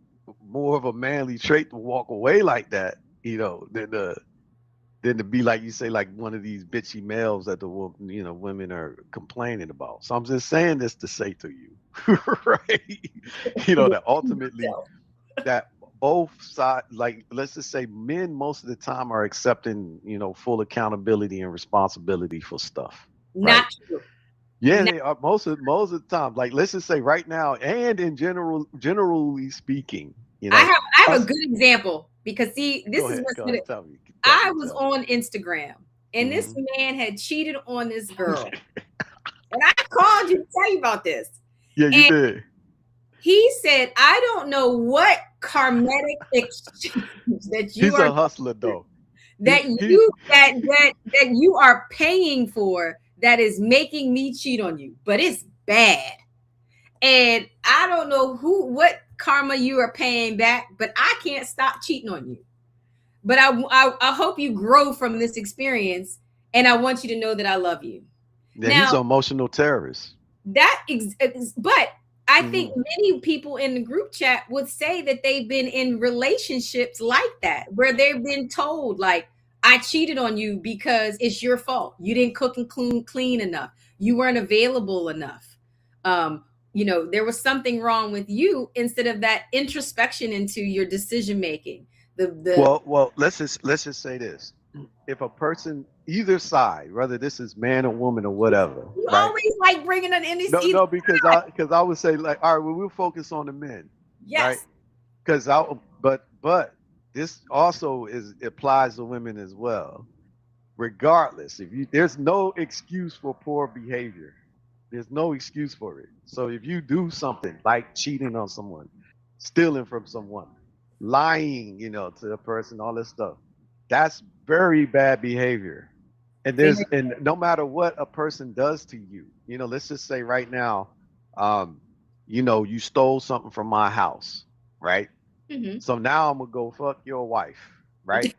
Speaker 1: more of a manly trait to walk away like that, than to be like you say, like one of these bitchy males that women are complaining about. So I'm just saying this to say to you, right? That ultimately that both sides, like let's just say men most of the time are accepting, full accountability and responsibility for stuff, right?
Speaker 2: Not true.
Speaker 1: Yeah,
Speaker 2: Not,
Speaker 1: they are most of the time. Like let's just say right now, and in generally speaking,
Speaker 2: I have a
Speaker 1: us.
Speaker 2: good example because see, this
Speaker 1: Go
Speaker 2: is
Speaker 1: ahead,
Speaker 2: what's
Speaker 1: go
Speaker 2: gonna.
Speaker 1: ahead, tell me, tell
Speaker 2: I
Speaker 1: me,
Speaker 2: was
Speaker 1: tell me.
Speaker 2: on Instagram and this
Speaker 1: Hmm.
Speaker 2: man had cheated on this girl, and I called you to tell you about this.
Speaker 1: Yeah, you
Speaker 2: And
Speaker 1: did.
Speaker 2: he said, "I don't know what karmatic exchange that you
Speaker 1: He's
Speaker 2: are
Speaker 1: a hustler, though.
Speaker 2: that
Speaker 1: He
Speaker 2: you that you are paying for that is making me cheat on you, but it's bad." And I don't know what karma you are paying back, but I can't stop cheating on you. But I hope you grow from this experience, and I want you to know that I love you.
Speaker 1: Yeah, he's
Speaker 2: Now
Speaker 1: an emotional terrorist.
Speaker 2: but I think
Speaker 1: Hmm.
Speaker 2: many people in the group chat would say that they've been in relationships like that, where they've been told, like, I cheated on you because it's your fault. You didn't cook and clean enough. You weren't available enough. There was something wrong with you instead of that introspection into your decision making. The
Speaker 1: Well, let's just say this: if a person, either side, whether this is man or woman or whatever,
Speaker 2: You
Speaker 1: right?
Speaker 2: always like bringing an
Speaker 1: No,
Speaker 2: NDC.
Speaker 1: no, because I would say like, all right, well, we'll focus on the men, right?
Speaker 2: Yes,
Speaker 1: Because but this also is applies to women as well. Regardless, if you there's no excuse for poor behavior. There's no excuse for it. So if you do something like cheating on someone, stealing from someone, lying, to a person, all this stuff, that's very bad behavior.
Speaker 2: very.
Speaker 1: And no matter what a person does to you, let's just say right now, um, you stole something from my house, right?
Speaker 2: Mhm.
Speaker 1: So now I'm gonna go fuck your wife, right?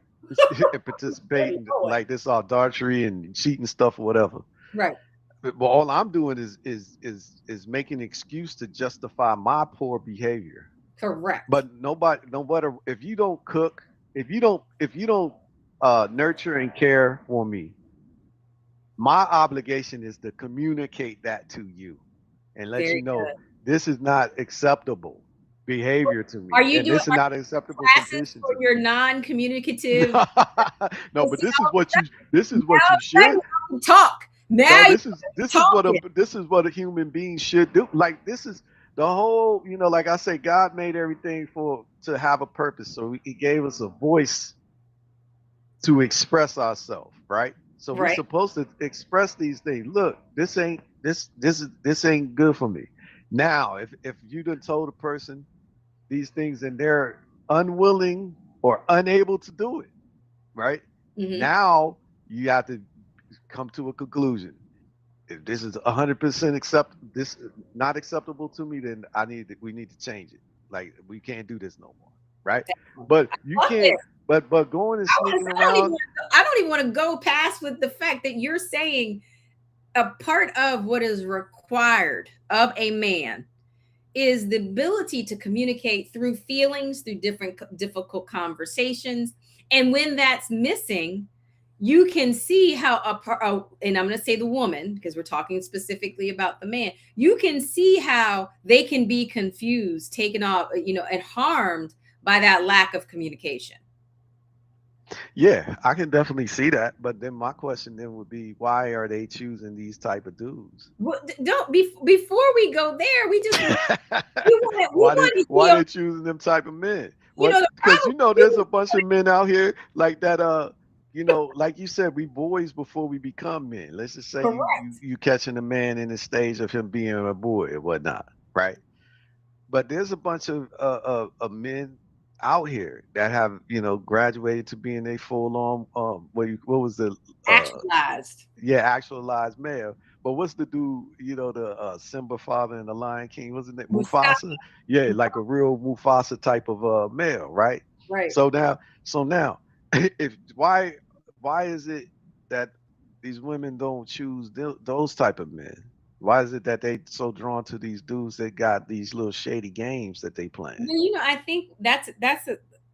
Speaker 1: And participate
Speaker 2: Dirty
Speaker 1: in
Speaker 2: boy.
Speaker 1: like this adultery and cheating stuff or whatever.
Speaker 2: Right.
Speaker 1: But all I'm doing is making an excuse to justify my poor behavior.
Speaker 2: Correct.
Speaker 1: But nobody, if you don't cook, if you don't nurture and care for me, my obligation is to communicate that to you and let you
Speaker 2: Very
Speaker 1: know
Speaker 2: good.
Speaker 1: this is not acceptable behavior to
Speaker 2: Are
Speaker 1: me,
Speaker 2: you
Speaker 1: and
Speaker 2: doing
Speaker 1: this is not acceptable
Speaker 2: classes
Speaker 1: condition
Speaker 2: for
Speaker 1: to me.
Speaker 2: your non-communicative?
Speaker 1: No, but
Speaker 2: See,
Speaker 1: this is what you should.
Speaker 2: now you talk.
Speaker 1: No,
Speaker 2: Now you talking.
Speaker 1: this is what a human being should do. Like this is the whole, like I say, God made everything for to have a purpose. So he gave us a voice to express ourselves, right? So we're
Speaker 2: Right.
Speaker 1: supposed to express these things. Look, this ain't good for me. Now, if you done told a person these things and they're unwilling or unable to do it, right?
Speaker 2: Hmm.
Speaker 1: Now you have to come to a conclusion. If this is 100% this not acceptable to me, then we need to change it. Like we can't do this no more, right? But you
Speaker 2: Fuck this.
Speaker 1: can't. But going and sneaking around.
Speaker 2: I don't even want to go past with the fact that you're saying a part of what is required of a man is the ability to communicate through feelings, through different difficult conversations. And when that's missing, you can see how and I'm going to say the woman because we're talking specifically about the man. You can see how they can be confused, taken off, and harmed by that lack of communication.
Speaker 1: Yeah, I can definitely see that. But then my question then would be, why are they choosing these type of dudes?
Speaker 2: Well, don't before we go there, we
Speaker 1: why they
Speaker 2: want to
Speaker 1: why
Speaker 2: heal.
Speaker 1: they choosing them type of men? What?
Speaker 2: The
Speaker 1: Because
Speaker 2: problem.
Speaker 1: there's a bunch of men out here like that. Like you said, we boys before we become men. Let's just say
Speaker 2: Correct.
Speaker 1: you catching a man in the stage of him being a boy or whatnot, right? But there's a bunch of men out here that have graduated to being a full on what was the
Speaker 2: Actualized.
Speaker 1: actualized male. But what's the dude, the Simba father in the Lion King, wasn't it
Speaker 2: Mustafa.
Speaker 1: Mufasa? Yeah, like a real Mufasa type of male, right?
Speaker 2: Right.
Speaker 1: So now, if why is it that these women don't choose those type of men? Why is it that they so drawn to these dudes that got these little shady games that they playing?
Speaker 2: Well, I think that's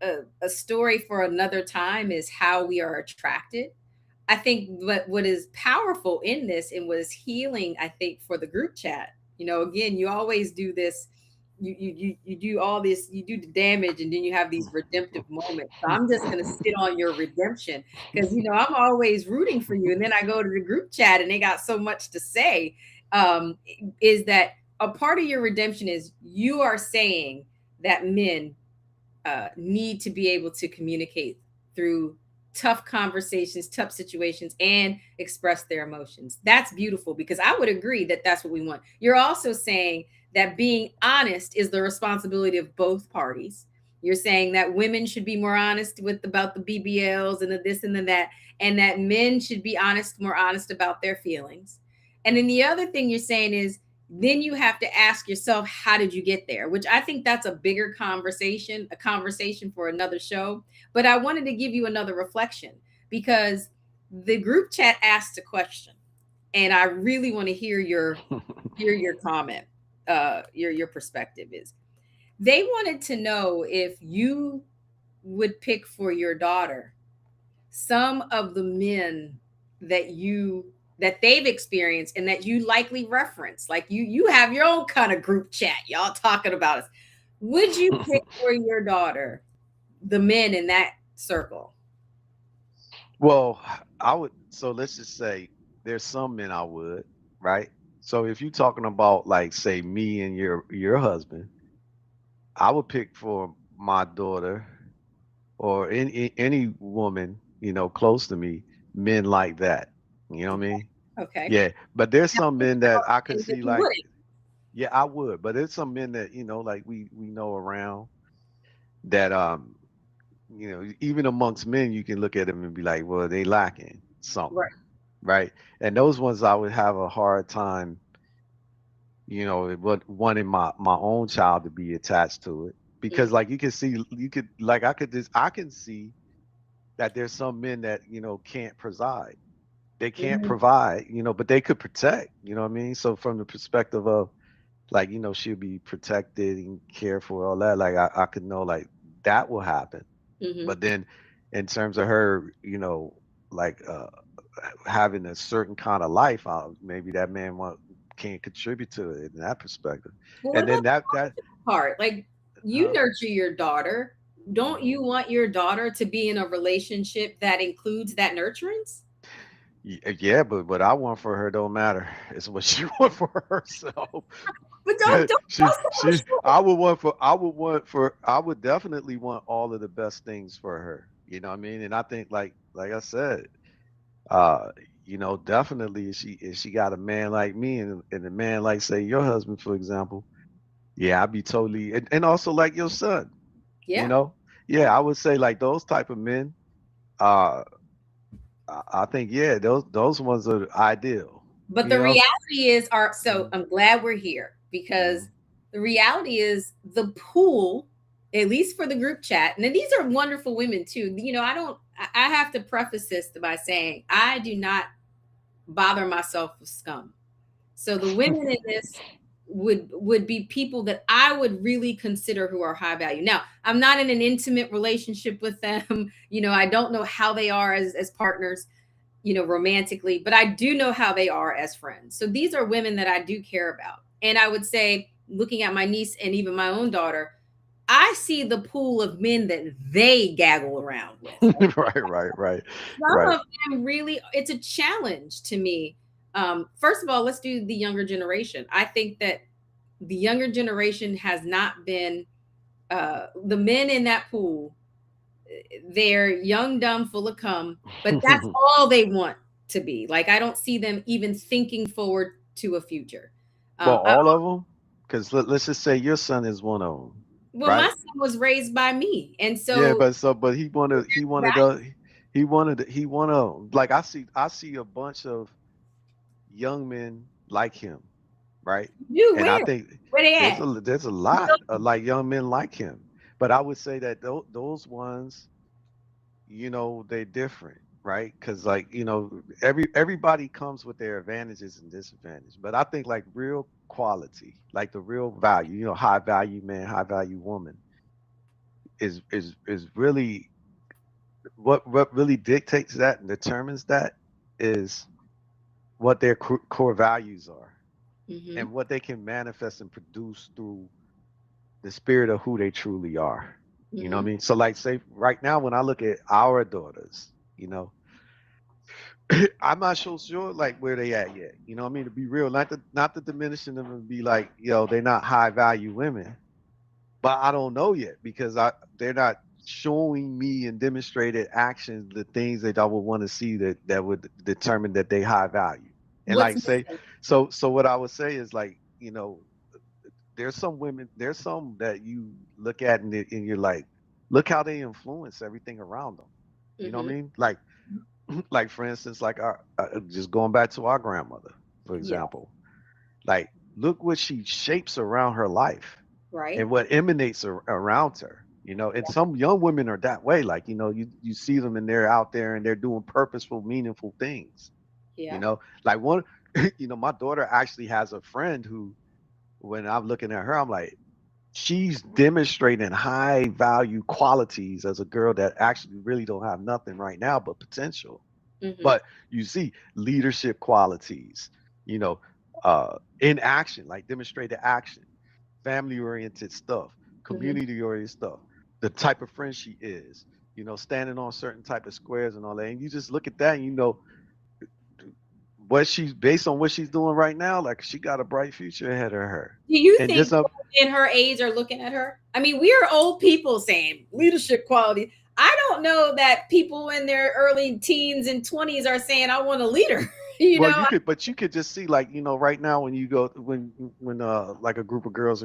Speaker 2: a story for another time, is how we are attracted. I think what is powerful in this and was healing, I think, for the group chat. Again, you always do this. You do all this. You do the damage, and then you have these redemptive moments. So I'm just gonna sit on your redemption, because I'm always rooting for you. And then I go to the group chat, and they got so much to say. Um, is that a part of your redemption? Is you are saying that men need to be able to communicate through tough conversations, tough situations, and express their emotions. That's beautiful, because I would agree that that's what we want. You're also saying that being honest is the responsibility of both parties. You're saying that women should be more honest with about the BBLs and the this and the that, and that men should be more honest about their feelings. And then the other thing you're saying is, then you have to ask yourself, how did you get there? Which I think that's a bigger conversation, a conversation for another show. But I wanted to give you another reflection, because the group chat asked a question, and I really want to hear your comment. Your perspective is, they wanted to know if you would pick for your daughter some of the men that they've experienced and that you likely reference. Like, you have your own kind of group chat, y'all talking about us. Would you pick for your daughter the men in that circle?
Speaker 1: Well, I would. So let's just say there's some men I would, right? So if you're talking about like say me and your husband, I would pick for my daughter or any woman, close to me, men like that. You know what I mean?
Speaker 2: Okay.
Speaker 1: Yeah. But there's
Speaker 2: Now,
Speaker 1: some
Speaker 2: think
Speaker 1: men that
Speaker 2: about
Speaker 1: I
Speaker 2: the
Speaker 1: could
Speaker 2: things that
Speaker 1: see
Speaker 2: you
Speaker 1: like,
Speaker 2: wouldn't.
Speaker 1: yeah, I would. But there's some men that, like we know around that even amongst men you can look at them and be like, well, they lacking something,
Speaker 2: Right.
Speaker 1: right? And those ones I would have a hard time, but wanting my own child to be attached to it. Because
Speaker 2: Mhm.
Speaker 1: like you can see, you could like I can see that there's some men that can't preside, they can't
Speaker 2: Mhm.
Speaker 1: provide, but they could protect, you know what I mean? So from the perspective of like, she'll be protected and cared for, all that, like I could know like that will happen.
Speaker 2: Mhm.
Speaker 1: But then in terms of her, like having a certain kind of life, maybe that man can't contribute to it in that perspective.
Speaker 2: Well, what
Speaker 1: And
Speaker 2: about
Speaker 1: then that
Speaker 2: the part? Like, you
Speaker 1: huh?
Speaker 2: nurture your daughter. Don't
Speaker 1: Mhm.
Speaker 2: you want your daughter to be in a relationship that includes that nurturance?
Speaker 1: Yeah, but what I want for her don't matter. It's what she want for herself.
Speaker 2: But don't sell her short.
Speaker 1: I would definitely want all of the best things for her. You know what I mean? And I think like I said, uh, definitely if she got a man like me and a man like say your husband, for example, yeah, I'd be totally and also like your son, you
Speaker 2: Yeah.
Speaker 1: know? Yeah, I would say like those type of men, uh I think yeah, those ones are ideal,
Speaker 2: But
Speaker 1: you
Speaker 2: the
Speaker 1: know?
Speaker 2: reality is, so
Speaker 1: Mhm,
Speaker 2: I'm glad we're here, because
Speaker 1: mhm.
Speaker 2: the reality is the pool, at least for the group chat, and then these are wonderful women too. I don't, I have to preface this by saying I do not bother myself with scum. So the women in this would be people that I would really consider who are high value. Now, I'm not in an intimate relationship with them. I don't know how they are as partners, romantically, but I do know how they are as friends. So these are women that I do care about. And I would say, looking at my niece and even my own daughter, I see the pool of men that they gaggle around with.
Speaker 1: Right.
Speaker 2: Some
Speaker 1: Right.
Speaker 2: of them really, it's a challenge to me. First of all, let's do the younger generation. I think that the younger generation has not been, the men in that pool, they're young, dumb, full of cum, but that's all they want to be. Like, I don't see them even thinking forward to a future.
Speaker 1: Well,
Speaker 2: I,
Speaker 1: all of them, because let's just say your son is one of them,
Speaker 2: well, my
Speaker 1: right?
Speaker 2: son was raised by me, and
Speaker 1: Yeah,
Speaker 2: so
Speaker 1: but he wanted like I see a bunch of young men like him, right?
Speaker 2: you
Speaker 1: And I
Speaker 2: where
Speaker 1: think
Speaker 2: where they at?
Speaker 1: there's a lot of like young men like him, but I would say that those ones, they're different. right? Because like everybody comes with their advantages and disadvantages, but I think like real quality, like the real value, high value man, high value woman, is really what really dictates that and determines that is what their core values are
Speaker 2: Mm-hmm.
Speaker 1: and what they can manifest and produce through the spirit of who they truly are. You know what I
Speaker 2: Mm-hmm.
Speaker 1: mean? So like say right now when I look at our daughters, I'm not so sure like where they at yet. You know what I mean? To be real, not to diminishing them and be like, they're not high value women. But I don't know yet because they're not showing me in demonstrated actions the things that I would want to see that would determine that they high value. And
Speaker 2: What's
Speaker 1: like say,
Speaker 2: missing?
Speaker 1: so what I would say is like, there's some women, there's some that you look at and you're like, look how they influence everything around them. You know what
Speaker 2: Mm-hmm.
Speaker 1: I mean? Like for instance, like our just going back to our grandmother, for
Speaker 2: Yeah.
Speaker 1: example. Like, look what she shapes around her life
Speaker 2: Right.
Speaker 1: and what emanates around her. And some young women are that way. Like, you see them and they're out there and they're doing purposeful, meaningful things.
Speaker 2: Yeah.
Speaker 1: Like one, my daughter actually has a friend who, when I'm looking at her, I'm like, she's demonstrating high value qualities as a girl that actually really don't have nothing right now but potential.
Speaker 2: Mm-hmm.
Speaker 1: But you see leadership qualities, you know, in action, like demonstrated action, family oriented stuff,
Speaker 2: Mm-hmm.
Speaker 1: community oriented stuff, the type of friend she is, standing on certain type of squares and all that. And you just look at that and what she's based on what she's doing right now, like she got a bright future ahead of her.
Speaker 2: Do you
Speaker 1: And
Speaker 2: think
Speaker 1: just
Speaker 2: people in her age are looking at her? I mean, we are old people saying leadership quality. I don't know that people in their early teens and 20s are saying, I want a leader. you
Speaker 1: well,
Speaker 2: know,
Speaker 1: but you could just see like right now when you go when like a group of girls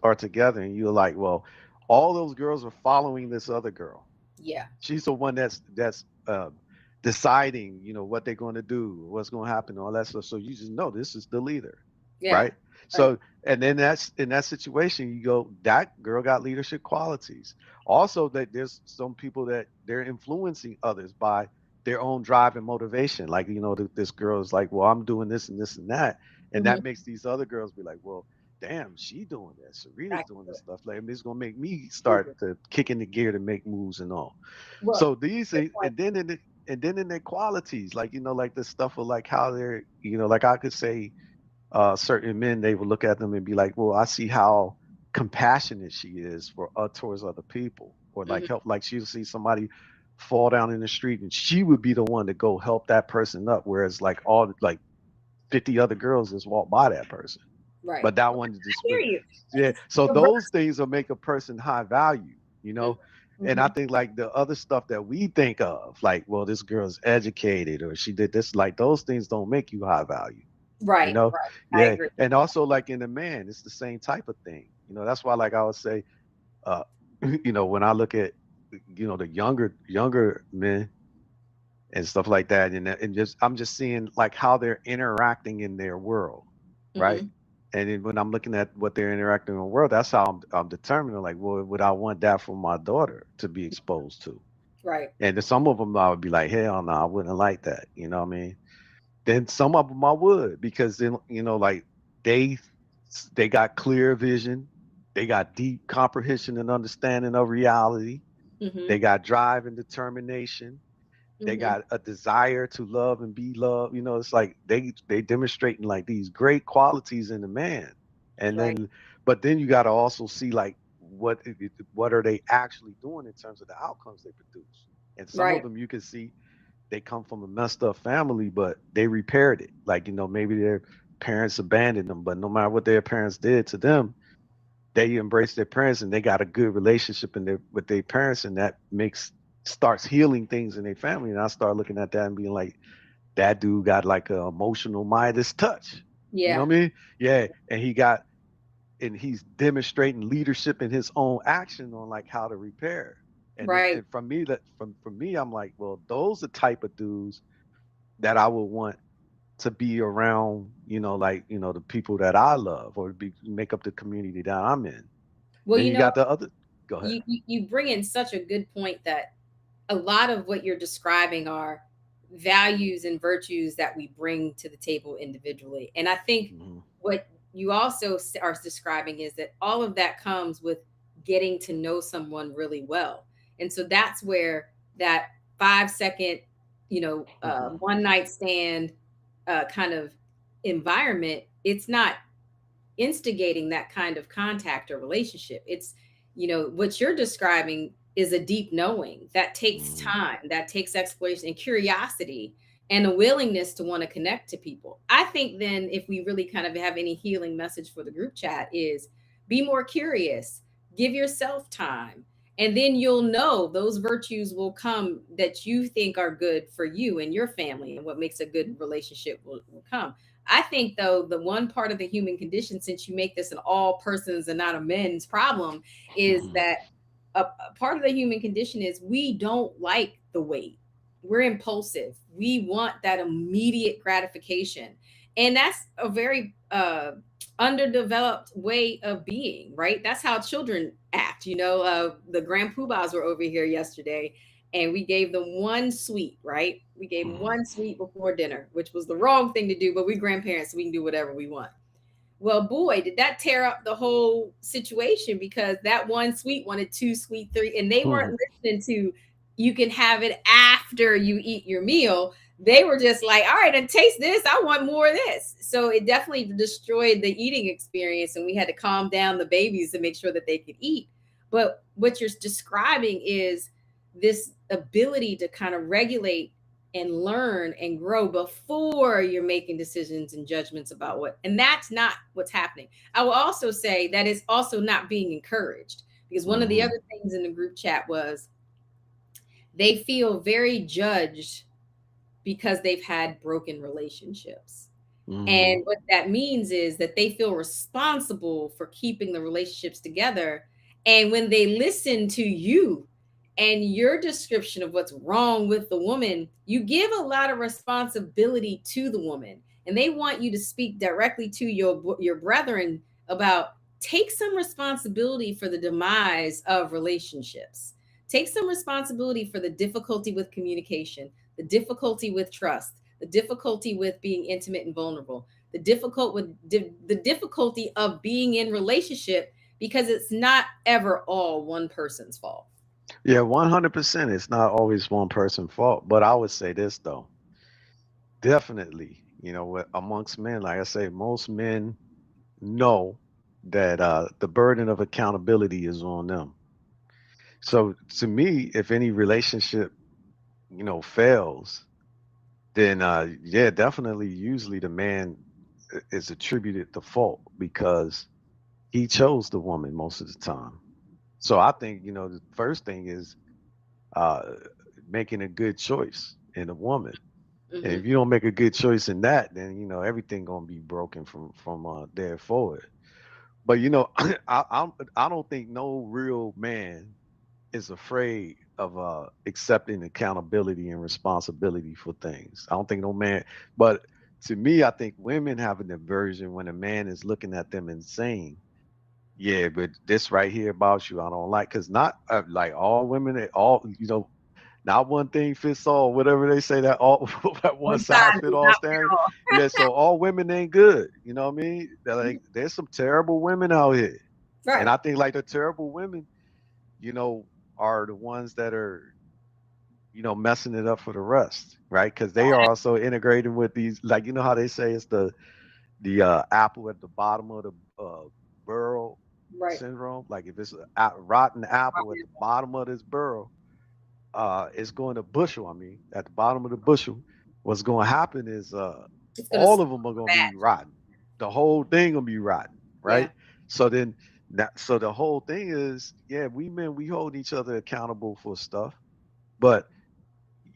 Speaker 1: are together and you're like, well, all those girls are following this other girl.
Speaker 2: yeah.
Speaker 1: She's the one that's deciding, what they're going to do, what's going to happen, all that stuff. So you just know this is the leader,
Speaker 2: Yeah.
Speaker 1: right?
Speaker 2: Right.
Speaker 1: So, and then that's in that situation, you go, that girl got leadership qualities. Also, that there's some people that they're influencing others by their own drive and motivation. Like, this girl is like, well, I'm doing this and this and that. And
Speaker 2: Mm-hmm.
Speaker 1: that makes these other girls be like, well, damn, she doing this. Sarita's
Speaker 2: Back
Speaker 1: doing
Speaker 2: to
Speaker 1: this stuff. Like, it's gonna make me
Speaker 2: it.
Speaker 1: start to kick in the gear to make moves and all.
Speaker 2: Well,
Speaker 1: So these
Speaker 2: good
Speaker 1: things,
Speaker 2: point.
Speaker 1: and then in their qualities, like like the stuff of like how they're, like I could say, certain men they would look at them and be like, well, I see how compassionate she is for towards other people, or like
Speaker 2: Mm-hmm.
Speaker 1: help, like she'll see somebody fall down in the street and she would be the one to go help that person up, whereas like all like 50 other girls just walk by that person,
Speaker 2: Right.
Speaker 1: but that
Speaker 2: I
Speaker 1: one just
Speaker 2: hear you.
Speaker 1: yeah.
Speaker 2: It's
Speaker 1: So those
Speaker 2: reverse.
Speaker 1: things will make a person high value. And I
Speaker 2: Mm-hmm.
Speaker 1: think like the other stuff that we think of, like, well, this girl's educated or she did this, like those things don't make you high value. you
Speaker 2: Right.
Speaker 1: know
Speaker 2: Right. I
Speaker 1: yeah.
Speaker 2: agree.
Speaker 1: And also like in a man it's the same type of thing. That's why like I would say, uh when I look at the younger men and stuff like that, and just I'm just seeing like how they're interacting in their world, right?
Speaker 2: Mm-hmm.
Speaker 1: And then when I'm looking at what they're interacting in the world, that's how I'm determining like, well, would I want that for my daughter to be exposed to?
Speaker 2: Right.
Speaker 1: And then some of them I would be like, hell no, I wouldn't like that. You know what I mean? Then some of them I would, because then like they they got clear vision, they got deep comprehension and understanding of reality,
Speaker 2: Mm-hmm.
Speaker 1: they got drive and determination, they
Speaker 2: Mm-hmm.
Speaker 1: got a desire to love and be loved. It's like they demonstrating like these great qualities in the man. And
Speaker 2: Right.
Speaker 1: then but then you got to also see like what are they actually doing in terms of the outcomes they produce. And some of
Speaker 2: Right.
Speaker 1: them you can see they come from a messed up family, but they repaired it. Like, maybe their parents abandoned them, but no matter what their parents did to them, they embrace their parents and they got a good relationship with their parents, and that starts healing things in their family. And I start looking at that and being like, that dude got like an emotional Midas touch. You know
Speaker 2: Yeah.
Speaker 1: what I mean? Yeah, and he's demonstrating leadership in his own action on like how to repair. And
Speaker 2: Right.
Speaker 1: from me, from me, I'm like, well, those are the type of dudes that I would want to be around. Like the people that I love, or make up the community that I'm in.
Speaker 2: Well,
Speaker 1: Then you got the other. Go ahead.
Speaker 2: you bring in such a good point that a lot of what you're describing are values and virtues that we bring to the table individually. And I think what you also are describing is that all of that comes with getting to know someone really well. And so that's where that 5 second, one night stand kind of environment, it's not instigating that kind of contact or relationship. It's, what you're describing is a deep knowing that takes time, that takes exploration and curiosity and a willingness to want to connect to people. I think then if we really kind of have any healing message for the group chat is be more curious, give yourself time, and then you'll know those virtues will come that you think are good for you and your family, and what makes a good relationship will come. I think, though, the one part of the human condition, since you make this an all persons and not a men's problem, is that a part of the human condition is we don't like the wait. We're impulsive. We want that immediate gratification. And that's a very underdeveloped way of being, right? That's how children act. The grand poobahs were over here yesterday, and we gave them one sweet, right? We gave them one sweet before dinner, which was the wrong thing to do, but we grandparents, so we can do whatever we want. Well, boy, did that tear up the whole situation, because that one sweet wanted two sweet, three, and they weren't listening to, you can have it after you eat your meal. They were just like, all right, and taste this. I want more of this. So it definitely destroyed the eating experience, and we had to calm down the babies to make sure that they could eat. But what you're describing is this ability to kind of regulate and learn and grow before you're making decisions and judgments about what, and that's not what's happening. I will also say that it's also not being encouraged, because one of the other things in the group chat was they feel very judged because they've had broken relationships. And what that means is that they feel responsible for keeping the relationships together. And when they listen to you and your description of what's wrong with the woman, you give a lot of responsibility to the woman. And they want you to speak directly to your brethren about, take some responsibility for the demise of relationships. Take some responsibility for the difficulty with communication, the difficulty with trust, the difficulty with being intimate and vulnerable, the difficulty of being in relationship, because it's not ever all one person's fault.
Speaker 1: Yeah, 100%. It's not always one person's fault. But I would say this, though. Definitely, amongst men, like I say, most men know that the burden of accountability is on them. So to me, if any relationship, fails, then yeah, definitely, usually the man is attributed the fault because he chose the woman most of the time. So I think, the first thing is uh, making a good choice in a woman. And if you don't make a good choice in that, then everything gonna be broken from there forward. But I don't think no real man is afraid of accepting accountability and responsibility for things. I don't think no man. But to me, I think women have an aversion when a man is looking at them and saying, "Yeah, but this right here about you, I don't like." Because not like all women, all not one thing fits all. Whatever they say, that all that one
Speaker 2: One
Speaker 1: size
Speaker 2: size
Speaker 1: fit
Speaker 2: does
Speaker 1: all
Speaker 2: not fit
Speaker 1: standard.
Speaker 2: all.
Speaker 1: Yeah, so all women ain't good. You know what I mean? Like, there's some terrible women out here, and
Speaker 2: Right.
Speaker 1: I think like the terrible women, you know, are the ones that are messing it up for the rest, right? Because they are also integrating with these, like how they say it's the apple at the bottom of the burrow
Speaker 2: Right.
Speaker 1: syndrome. Like if it's a rotten apple at the bottom of this burrow, it's going to bushel. I mean, at the bottom of the bushel, what's going to happen is
Speaker 2: It's gonna
Speaker 1: all
Speaker 2: smell
Speaker 1: of them are going to be
Speaker 2: bad.
Speaker 1: rotten. The whole thing gonna be rotten,
Speaker 2: Yeah.
Speaker 1: right? So then, so the whole thing is, yeah, we men, we hold each other accountable for stuff, but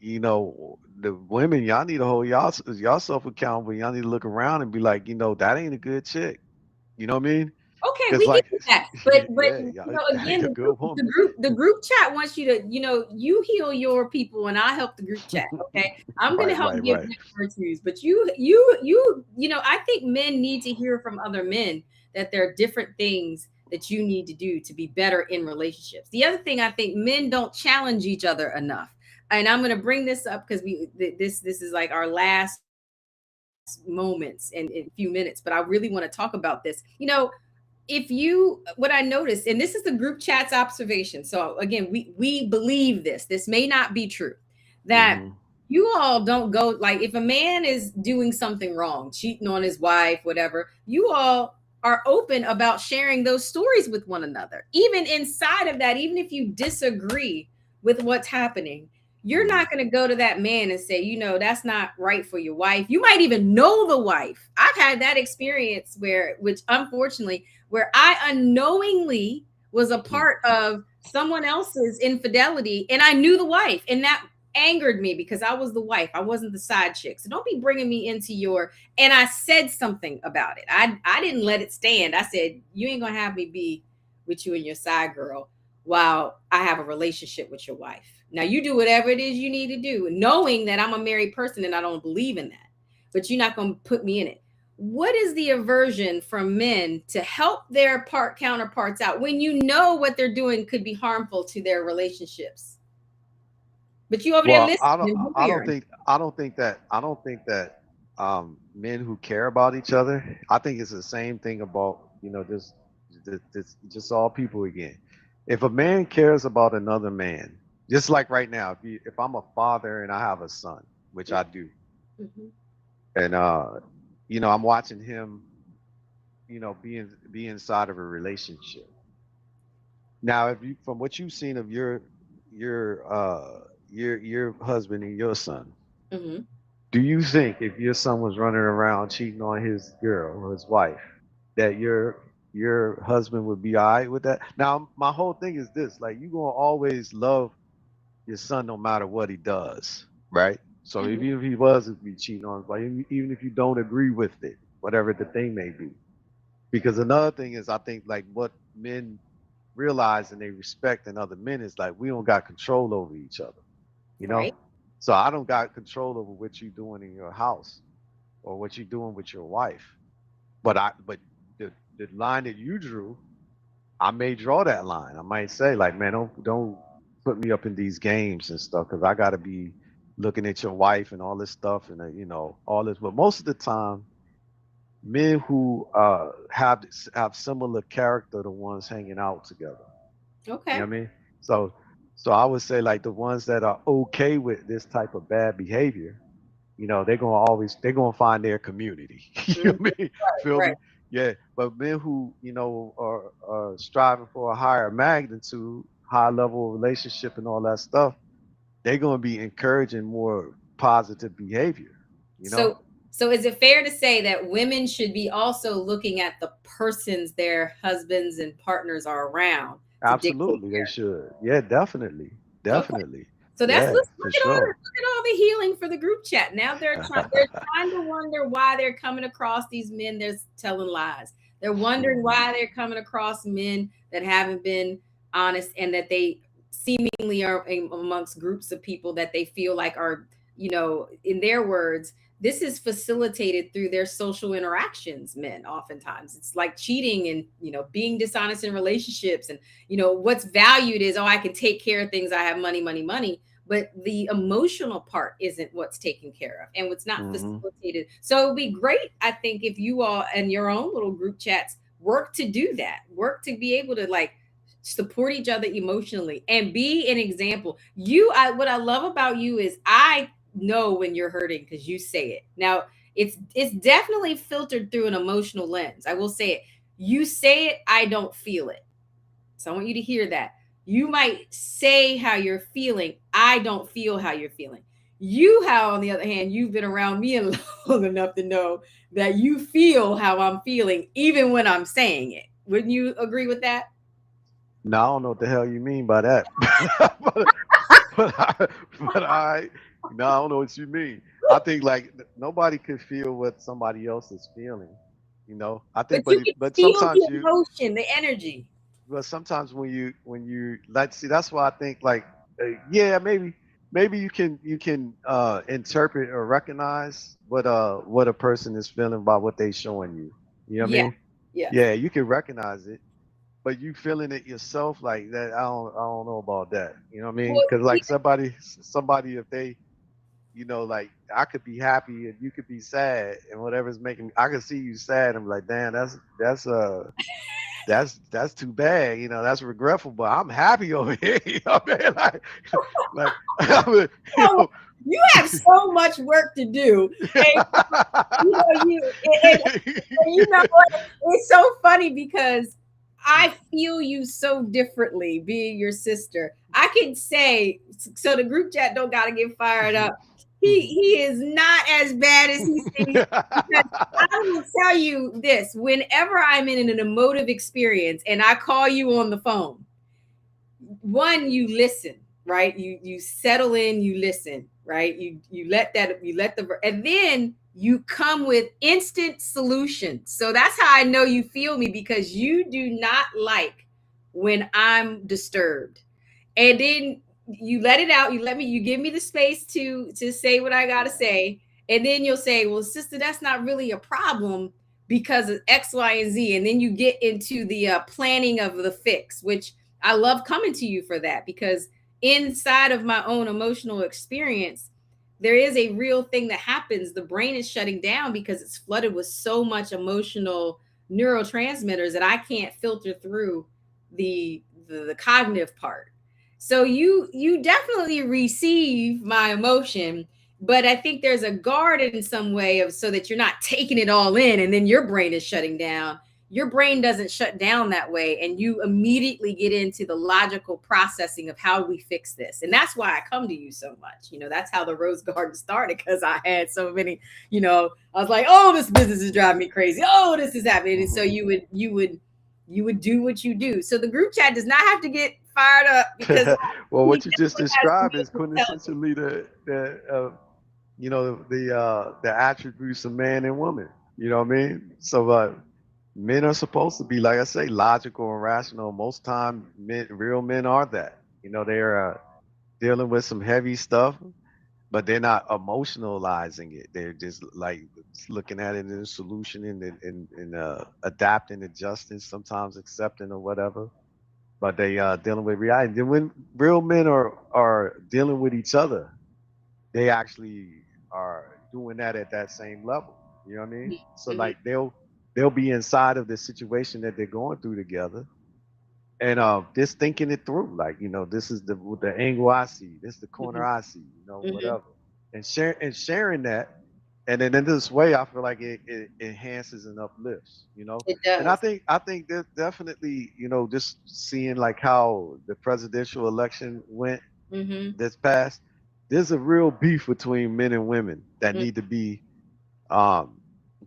Speaker 1: the women, y'all need to hold y'all self accountable. Y'all need to look around and be like, that ain't a good chick. You know what I mean?
Speaker 2: Okay,
Speaker 1: It's
Speaker 2: we get
Speaker 1: like,
Speaker 2: that, but
Speaker 1: yeah, y'all, that ain't
Speaker 2: again,
Speaker 1: a
Speaker 2: the
Speaker 1: good
Speaker 2: group, the
Speaker 1: woman.
Speaker 2: group, the group chat wants you to, you heal your people, and I help the group chat. Okay, I'm gonna
Speaker 1: Right,
Speaker 2: help
Speaker 1: right,
Speaker 2: give
Speaker 1: right.
Speaker 2: them virtues, but I think men need to hear from other men that there are different things that you need to do to be better in relationships. The other thing, I think men don't challenge each other enough. and I'm going to bring this up because this is like our last moments in a few minutes, but I really want to talk about this. If you, what I noticed, and this is the group chat's observation. So again, we believe this may not be true, that you all don't go, like, if a man is doing something wrong, cheating on his wife, whatever, you all are open about sharing those stories with one another. Even inside of that, even if you disagree with what's happening, you're not going to go to that man and say, that's not right for your wife. You might even know the wife. I've had that experience which unfortunately, where I unknowingly was a part of someone else's infidelity, and I knew the wife, and that angered me because I was the wife. I wasn't the side chick. So don't be bringing me into and I said something about it. I didn't let it stand. I said, you ain't going to have me be with you and your side girl while I have a relationship with your wife. Now you do whatever it is you need to do, knowing that I'm a married person and I don't believe in that, but you're not going to put me in it. What is the aversion from men to help their counterparts out when you know what they're doing could be harmful to their relationships? But you over there listening.
Speaker 1: I don't think that men who care about each other. I think it's the same thing about just all people again. If a man cares about another man, just like right now, if I'm a father and I have a son, which I do, and I'm watching him, be inside of a relationship. Now, if you, from what you've seen of your husband and your son, do you think if your son was running around cheating on his girl or his wife, that your husband would be all right with that? Now, my whole thing is this: like, you gonna always love your son no matter what he does, right? So even if he was to be cheating on his wife, even if you don't agree with it, whatever the thing may be, because another thing is, I think, like, what men realize and they respect in other men is, like, we don't got control over each other,
Speaker 2: Right.
Speaker 1: So I don't got control over what you're doing in your house or what you're doing with your wife, but the line that you drew, I may draw that line. I might say, like, man, don't put me up in these games and stuff, because I got to be looking at your wife and all this stuff and all this. But most of the time, men who have similar character, the ones hanging out together.
Speaker 2: Okay.
Speaker 1: You know what I mean? So I would say, like, the ones that are okay with this type of bad behavior, they're gonna find their community. You know what I mean? Feel me? Yeah. But men who, are striving for a higher magnitude, high level of relationship and all that stuff, they're gonna be encouraging more positive behavior,
Speaker 2: So is it fair to say that women should be also looking at the persons their husbands and partners are around to
Speaker 1: Absolutely, they should. Yeah, definitely.
Speaker 2: Okay.
Speaker 1: Definitely.
Speaker 2: So
Speaker 1: Yeah,
Speaker 2: look
Speaker 1: for
Speaker 2: at
Speaker 1: sure.
Speaker 2: all the healing for the group chat. Now they're trying to wonder why they're coming across these men they're telling lies. They're wondering why they're coming across men that haven't been honest, and that they seemingly are amongst groups of people that they feel like are, in their words, this is facilitated through their social interactions. Men, oftentimes it's like cheating and being dishonest in relationships, and what's valued is, oh, I can take care of things, I have money, but the emotional part isn't what's taken care of and what's not facilitated. So it would be great, I think, if you all and your own little group chats work to do that, work to be able to, like, support each other emotionally and be an example. What I love about you is, I know when you're hurting because you say it. Now, it's definitely filtered through an emotional lens. I will say it. You say it, I don't feel it. So I want you to hear that. You might say how you're feeling, I don't feel how you're feeling. On the other hand, you've been around me long enough to know that you feel how I'm feeling, even when I'm saying it. Wouldn't you agree with that?
Speaker 1: No, I don't know what the hell you mean by that. but, I don't know what you mean. I think, like, nobody could feel what somebody else is feeling. I think,
Speaker 2: But you can
Speaker 1: but
Speaker 2: feel
Speaker 1: sometimes
Speaker 2: the emotion, the energy.
Speaker 1: but sometimes when you like, see, that's why I think, like, yeah, maybe you can interpret or recognize what a person is feeling by what they showing you. You know what I
Speaker 2: Yeah.
Speaker 1: mean?
Speaker 2: Yes.
Speaker 1: Yeah, you can recognize it. but you feeling it yourself like that. I don't know about that. You know what I mean?
Speaker 2: Well,
Speaker 1: Because like somebody, if they, like I could be happy and you could be sad, and whatever's making me, I could see you sad. I'm like, damn, that's too bad. That's regretful. But I'm happy over here. You know what I mean? Like, I mean, you
Speaker 2: you know, you have so much work to do, and and you know what? It's so funny because I feel you so differently being your sister. I can say, so the group chat don't gotta get fired up. He is not as bad as he seems. Because I will tell you this: whenever I'm in an emotive experience and I call you on the phone, one, you listen, right? You settle in, you listen, right? You let the and then you come with instant solutions. So that's how I know you feel me, because you do not like when I'm disturbed. And then you let it out, you give me the space to say what I got to say, and then you'll say, well, sister, that's not really a problem because of X, Y, and Z. And then you get into the planning of the fix, which I love coming to you for that, because inside of my own emotional experience, there is a real thing that happens. The brain is shutting down because it's flooded with so much emotional neurotransmitters that I can't filter through the cognitive part. So you definitely receive my emotion, but I think there's a guard in some way of, so that you're not taking it all in and then your brain is shutting down. Your brain doesn't shut down that way, and you immediately get into the logical processing of how we fix this. And that's why I come to you so much. That's how the Rose Garden started, because I had so many, I was like, oh, this business is driving me crazy, oh, this is happening. And so you would do what you do. So the group chat does not have to get fired up, because
Speaker 1: well,
Speaker 2: he
Speaker 1: what you just
Speaker 2: definitely has
Speaker 1: described is
Speaker 2: some intelligence.
Speaker 1: quintessentially the attributes of man and woman. You know what I mean? So men are supposed to be, like I say, logical and rational. Most time, real men are that. They're dealing with some heavy stuff, but they're not emotionalizing it. They're just like looking at it in a solution, and adapting, adjusting, sometimes accepting or whatever. But they dealing with reality. And when real men are dealing with each other, they actually are doing that at that same level. You know what I mean? So
Speaker 2: Mhm.
Speaker 1: like they'll be inside of the situation that they're going through together, and just thinking it through. Like, this is the angle I see, this is the corner
Speaker 2: Mhm.
Speaker 1: I see,
Speaker 2: Mhm.
Speaker 1: whatever. And sharing that, and then in this way, I feel like it enhances and uplifts.
Speaker 2: It
Speaker 1: And I
Speaker 2: does.
Speaker 1: think I think that definitely, just seeing like how the presidential election went
Speaker 2: Mhm.
Speaker 1: this past, there's a real beef between men and women that
Speaker 2: Mm.
Speaker 1: need to be um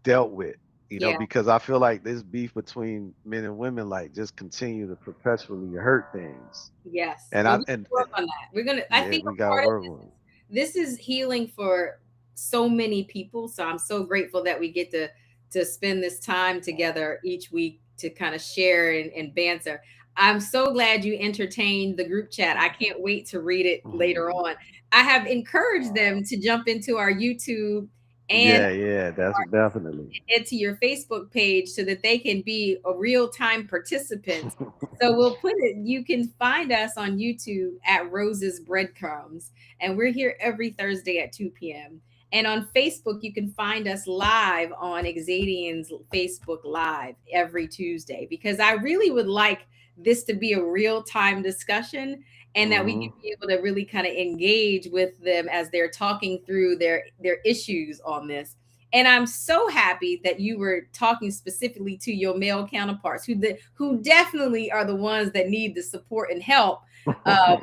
Speaker 1: dealt with.
Speaker 2: Yeah.
Speaker 1: Because I feel like this beef between men and women like just continue to perpetually hurt things.
Speaker 2: Yes.
Speaker 1: And
Speaker 2: And
Speaker 1: I
Speaker 2: we
Speaker 1: and,
Speaker 2: can work
Speaker 1: and
Speaker 2: on that. I
Speaker 1: yeah,
Speaker 2: think
Speaker 1: we
Speaker 2: a
Speaker 1: gotta
Speaker 2: part of
Speaker 1: work on
Speaker 2: this is healing for so many people. So I'm so grateful that we get to spend this time together each week to kind of share and banter. I'm so glad you entertained the group chat. I can't wait to read it later
Speaker 1: it.
Speaker 2: on. I have encouraged them to jump into our YouTube and
Speaker 1: Yeah, that's definitely.
Speaker 2: to your Facebook page so that they can be a real time participants. So we'll put it, you can find us on YouTube at Rose's Breadcrumbs, and we're here every Thursday at 2 p.m. And on Facebook, you can find us live on Exadian's Facebook Live every Tuesday, because I really would like this to be a real time discussion, and that we
Speaker 1: Hmm.
Speaker 2: can be able to really kind of engage with them as they're talking through their issues on this. And I'm so happy that you were talking specifically to your male counterparts, who definitely are the ones that need the support and help. Uh,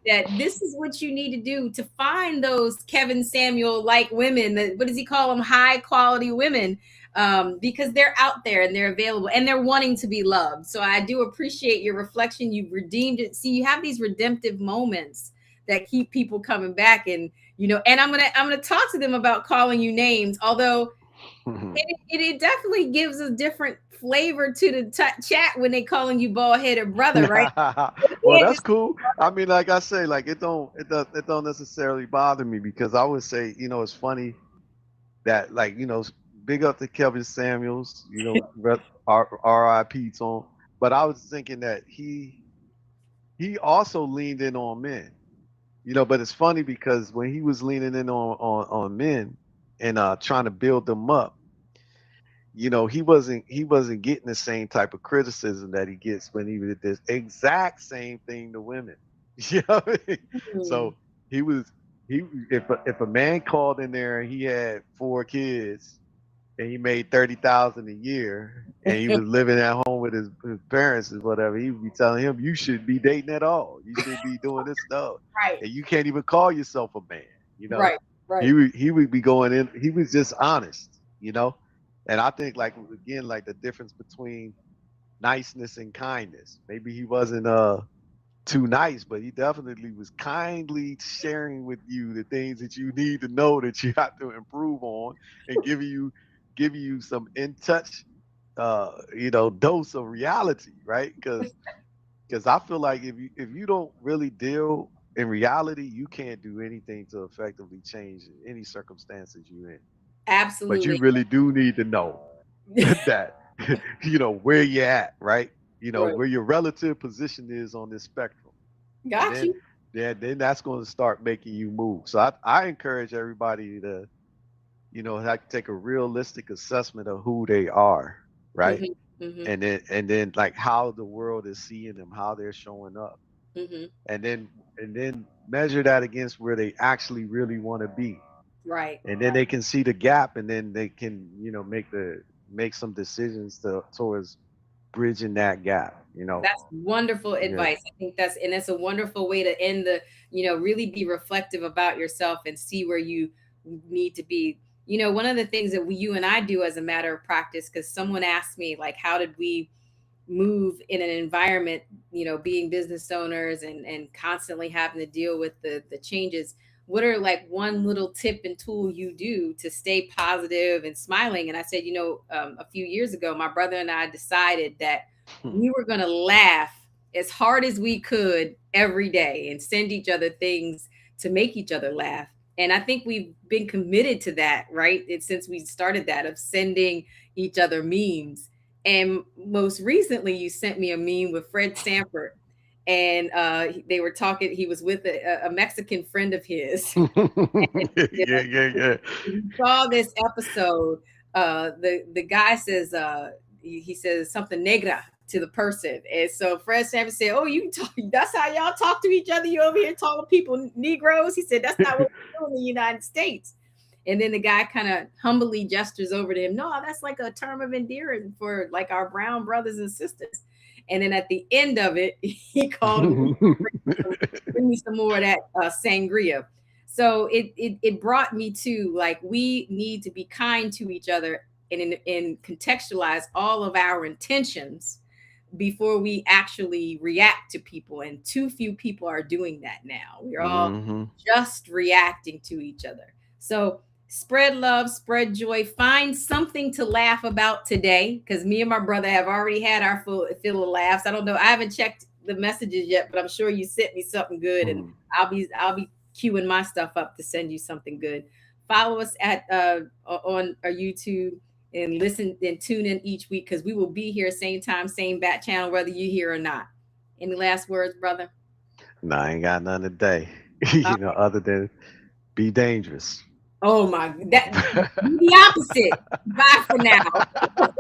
Speaker 2: that this is what you need to do to find those Kevin Samuel like women. That, what does he call them? High quality women, because they're out there and they're available and they're wanting to be loved. So I do appreciate your reflection. You've redeemed it. See, you have these redemptive moments that keep people coming back, and I'm gonna talk to them about calling you names, although it definitely gives a different flavor to the chat when they calling you bald headed brother, right?
Speaker 1: Well,
Speaker 2: Yeah,
Speaker 1: that's
Speaker 2: just
Speaker 1: cool. I mean, like I say, like it don't necessarily bother me, because I would say, it's funny that, like, big up to Kevin Samuels, R.I.P. to him. but I was thinking that he also leaned in on men, but it's funny because when he was leaning in on men and trying to build them up, he wasn't getting the same type of criticism that he gets when he did this exact same thing to women. You know what I mean?
Speaker 2: Mhm.
Speaker 1: So he was he if a man called in there and he had 4 kids and he made 30,000 a year and he was living at home with his parents or whatever, he would be telling him, you shouldn't be dating at all. You should be doing this stuff.
Speaker 2: Right,
Speaker 1: And you can't even call yourself a man, you know.
Speaker 2: right, right.
Speaker 1: He would be going in, he was just honest. And I think like again, like the difference between niceness and kindness. Maybe he wasn't too nice, but he definitely was kindly sharing with you the things that you need to know that you have to improve on, and giving you some in touch dose of reality, right? Because I feel like if you don't really deal in reality, you can't do anything to effectively change any circumstances you're in. But you
Speaker 2: Absolutely.
Speaker 1: really do need to know that where you're at, right?
Speaker 2: Right.
Speaker 1: Where your relative position is on this spectrum. And
Speaker 2: Got
Speaker 1: then
Speaker 2: you.
Speaker 1: then that's going to start making you move. So I encourage everybody to have to take a realistic assessment of who they are, right?
Speaker 2: Hmm. Hmm.
Speaker 1: And then like how the world is seeing them, how they're showing up,
Speaker 2: Hmm.
Speaker 1: and then measure that against where they actually really want to be,
Speaker 2: Right.
Speaker 1: and then they can see the gap, and then they can make some decisions towards bridging that gap.
Speaker 2: That's wonderful
Speaker 1: Yeah.
Speaker 2: advice. I think that's a wonderful way to end really be reflective about yourself and see where you need to be. One of the things that you and I do as a matter of practice, because someone asked me, like, how did we move in an environment, being business owners and constantly having to deal with the changes. What are like one little tip and tool you do to stay positive and smiling? And I said, a few years ago, my brother and I decided that
Speaker 1: Hmm.
Speaker 2: we were going to laugh as hard as we could every day and send each other things to make each other laugh. And I think we've been committed to that, right? Since we started that, of sending each other memes. And most recently, you sent me a meme with Fred Sanford, and they were talking. He was with a Mexican friend of his. And,
Speaker 1: Yeah, yeah, yeah.
Speaker 2: we saw this episode. The guy says he says something negra to the person, and so Fred Sanford said, "Oh, you talk. That's how y'all talk to each other. You over here calling people Negroes." He said, "That's not what we do in the United States." And then the guy kind of humbly gestures over to him. No, that's like a term of endearment for like our brown brothers and sisters. And then at the end of it, he called him, bring me some more of that sangria. So it brought me to, like, we need to be kind to each other and contextualize all of our intentions before we actually react to people. And too few people are doing that now. We're all
Speaker 1: Hmm.
Speaker 2: just reacting to each other. So spread love, spread joy, find something to laugh about today, because me and my brother have already had our fill of laughs. I don't know, I haven't checked the messages yet, but I'm sure you sent me something good, and I'll be queuing my stuff up to send you something good. Follow us at on our YouTube, and listen and tune in each week, because we will be here same time, same bat channel, whether you're here or not. Any last words, brother?
Speaker 1: No, I ain't got none today.
Speaker 2: Uh,
Speaker 1: Other than be dangerous.
Speaker 2: oh my, that the opposite. Bye for now.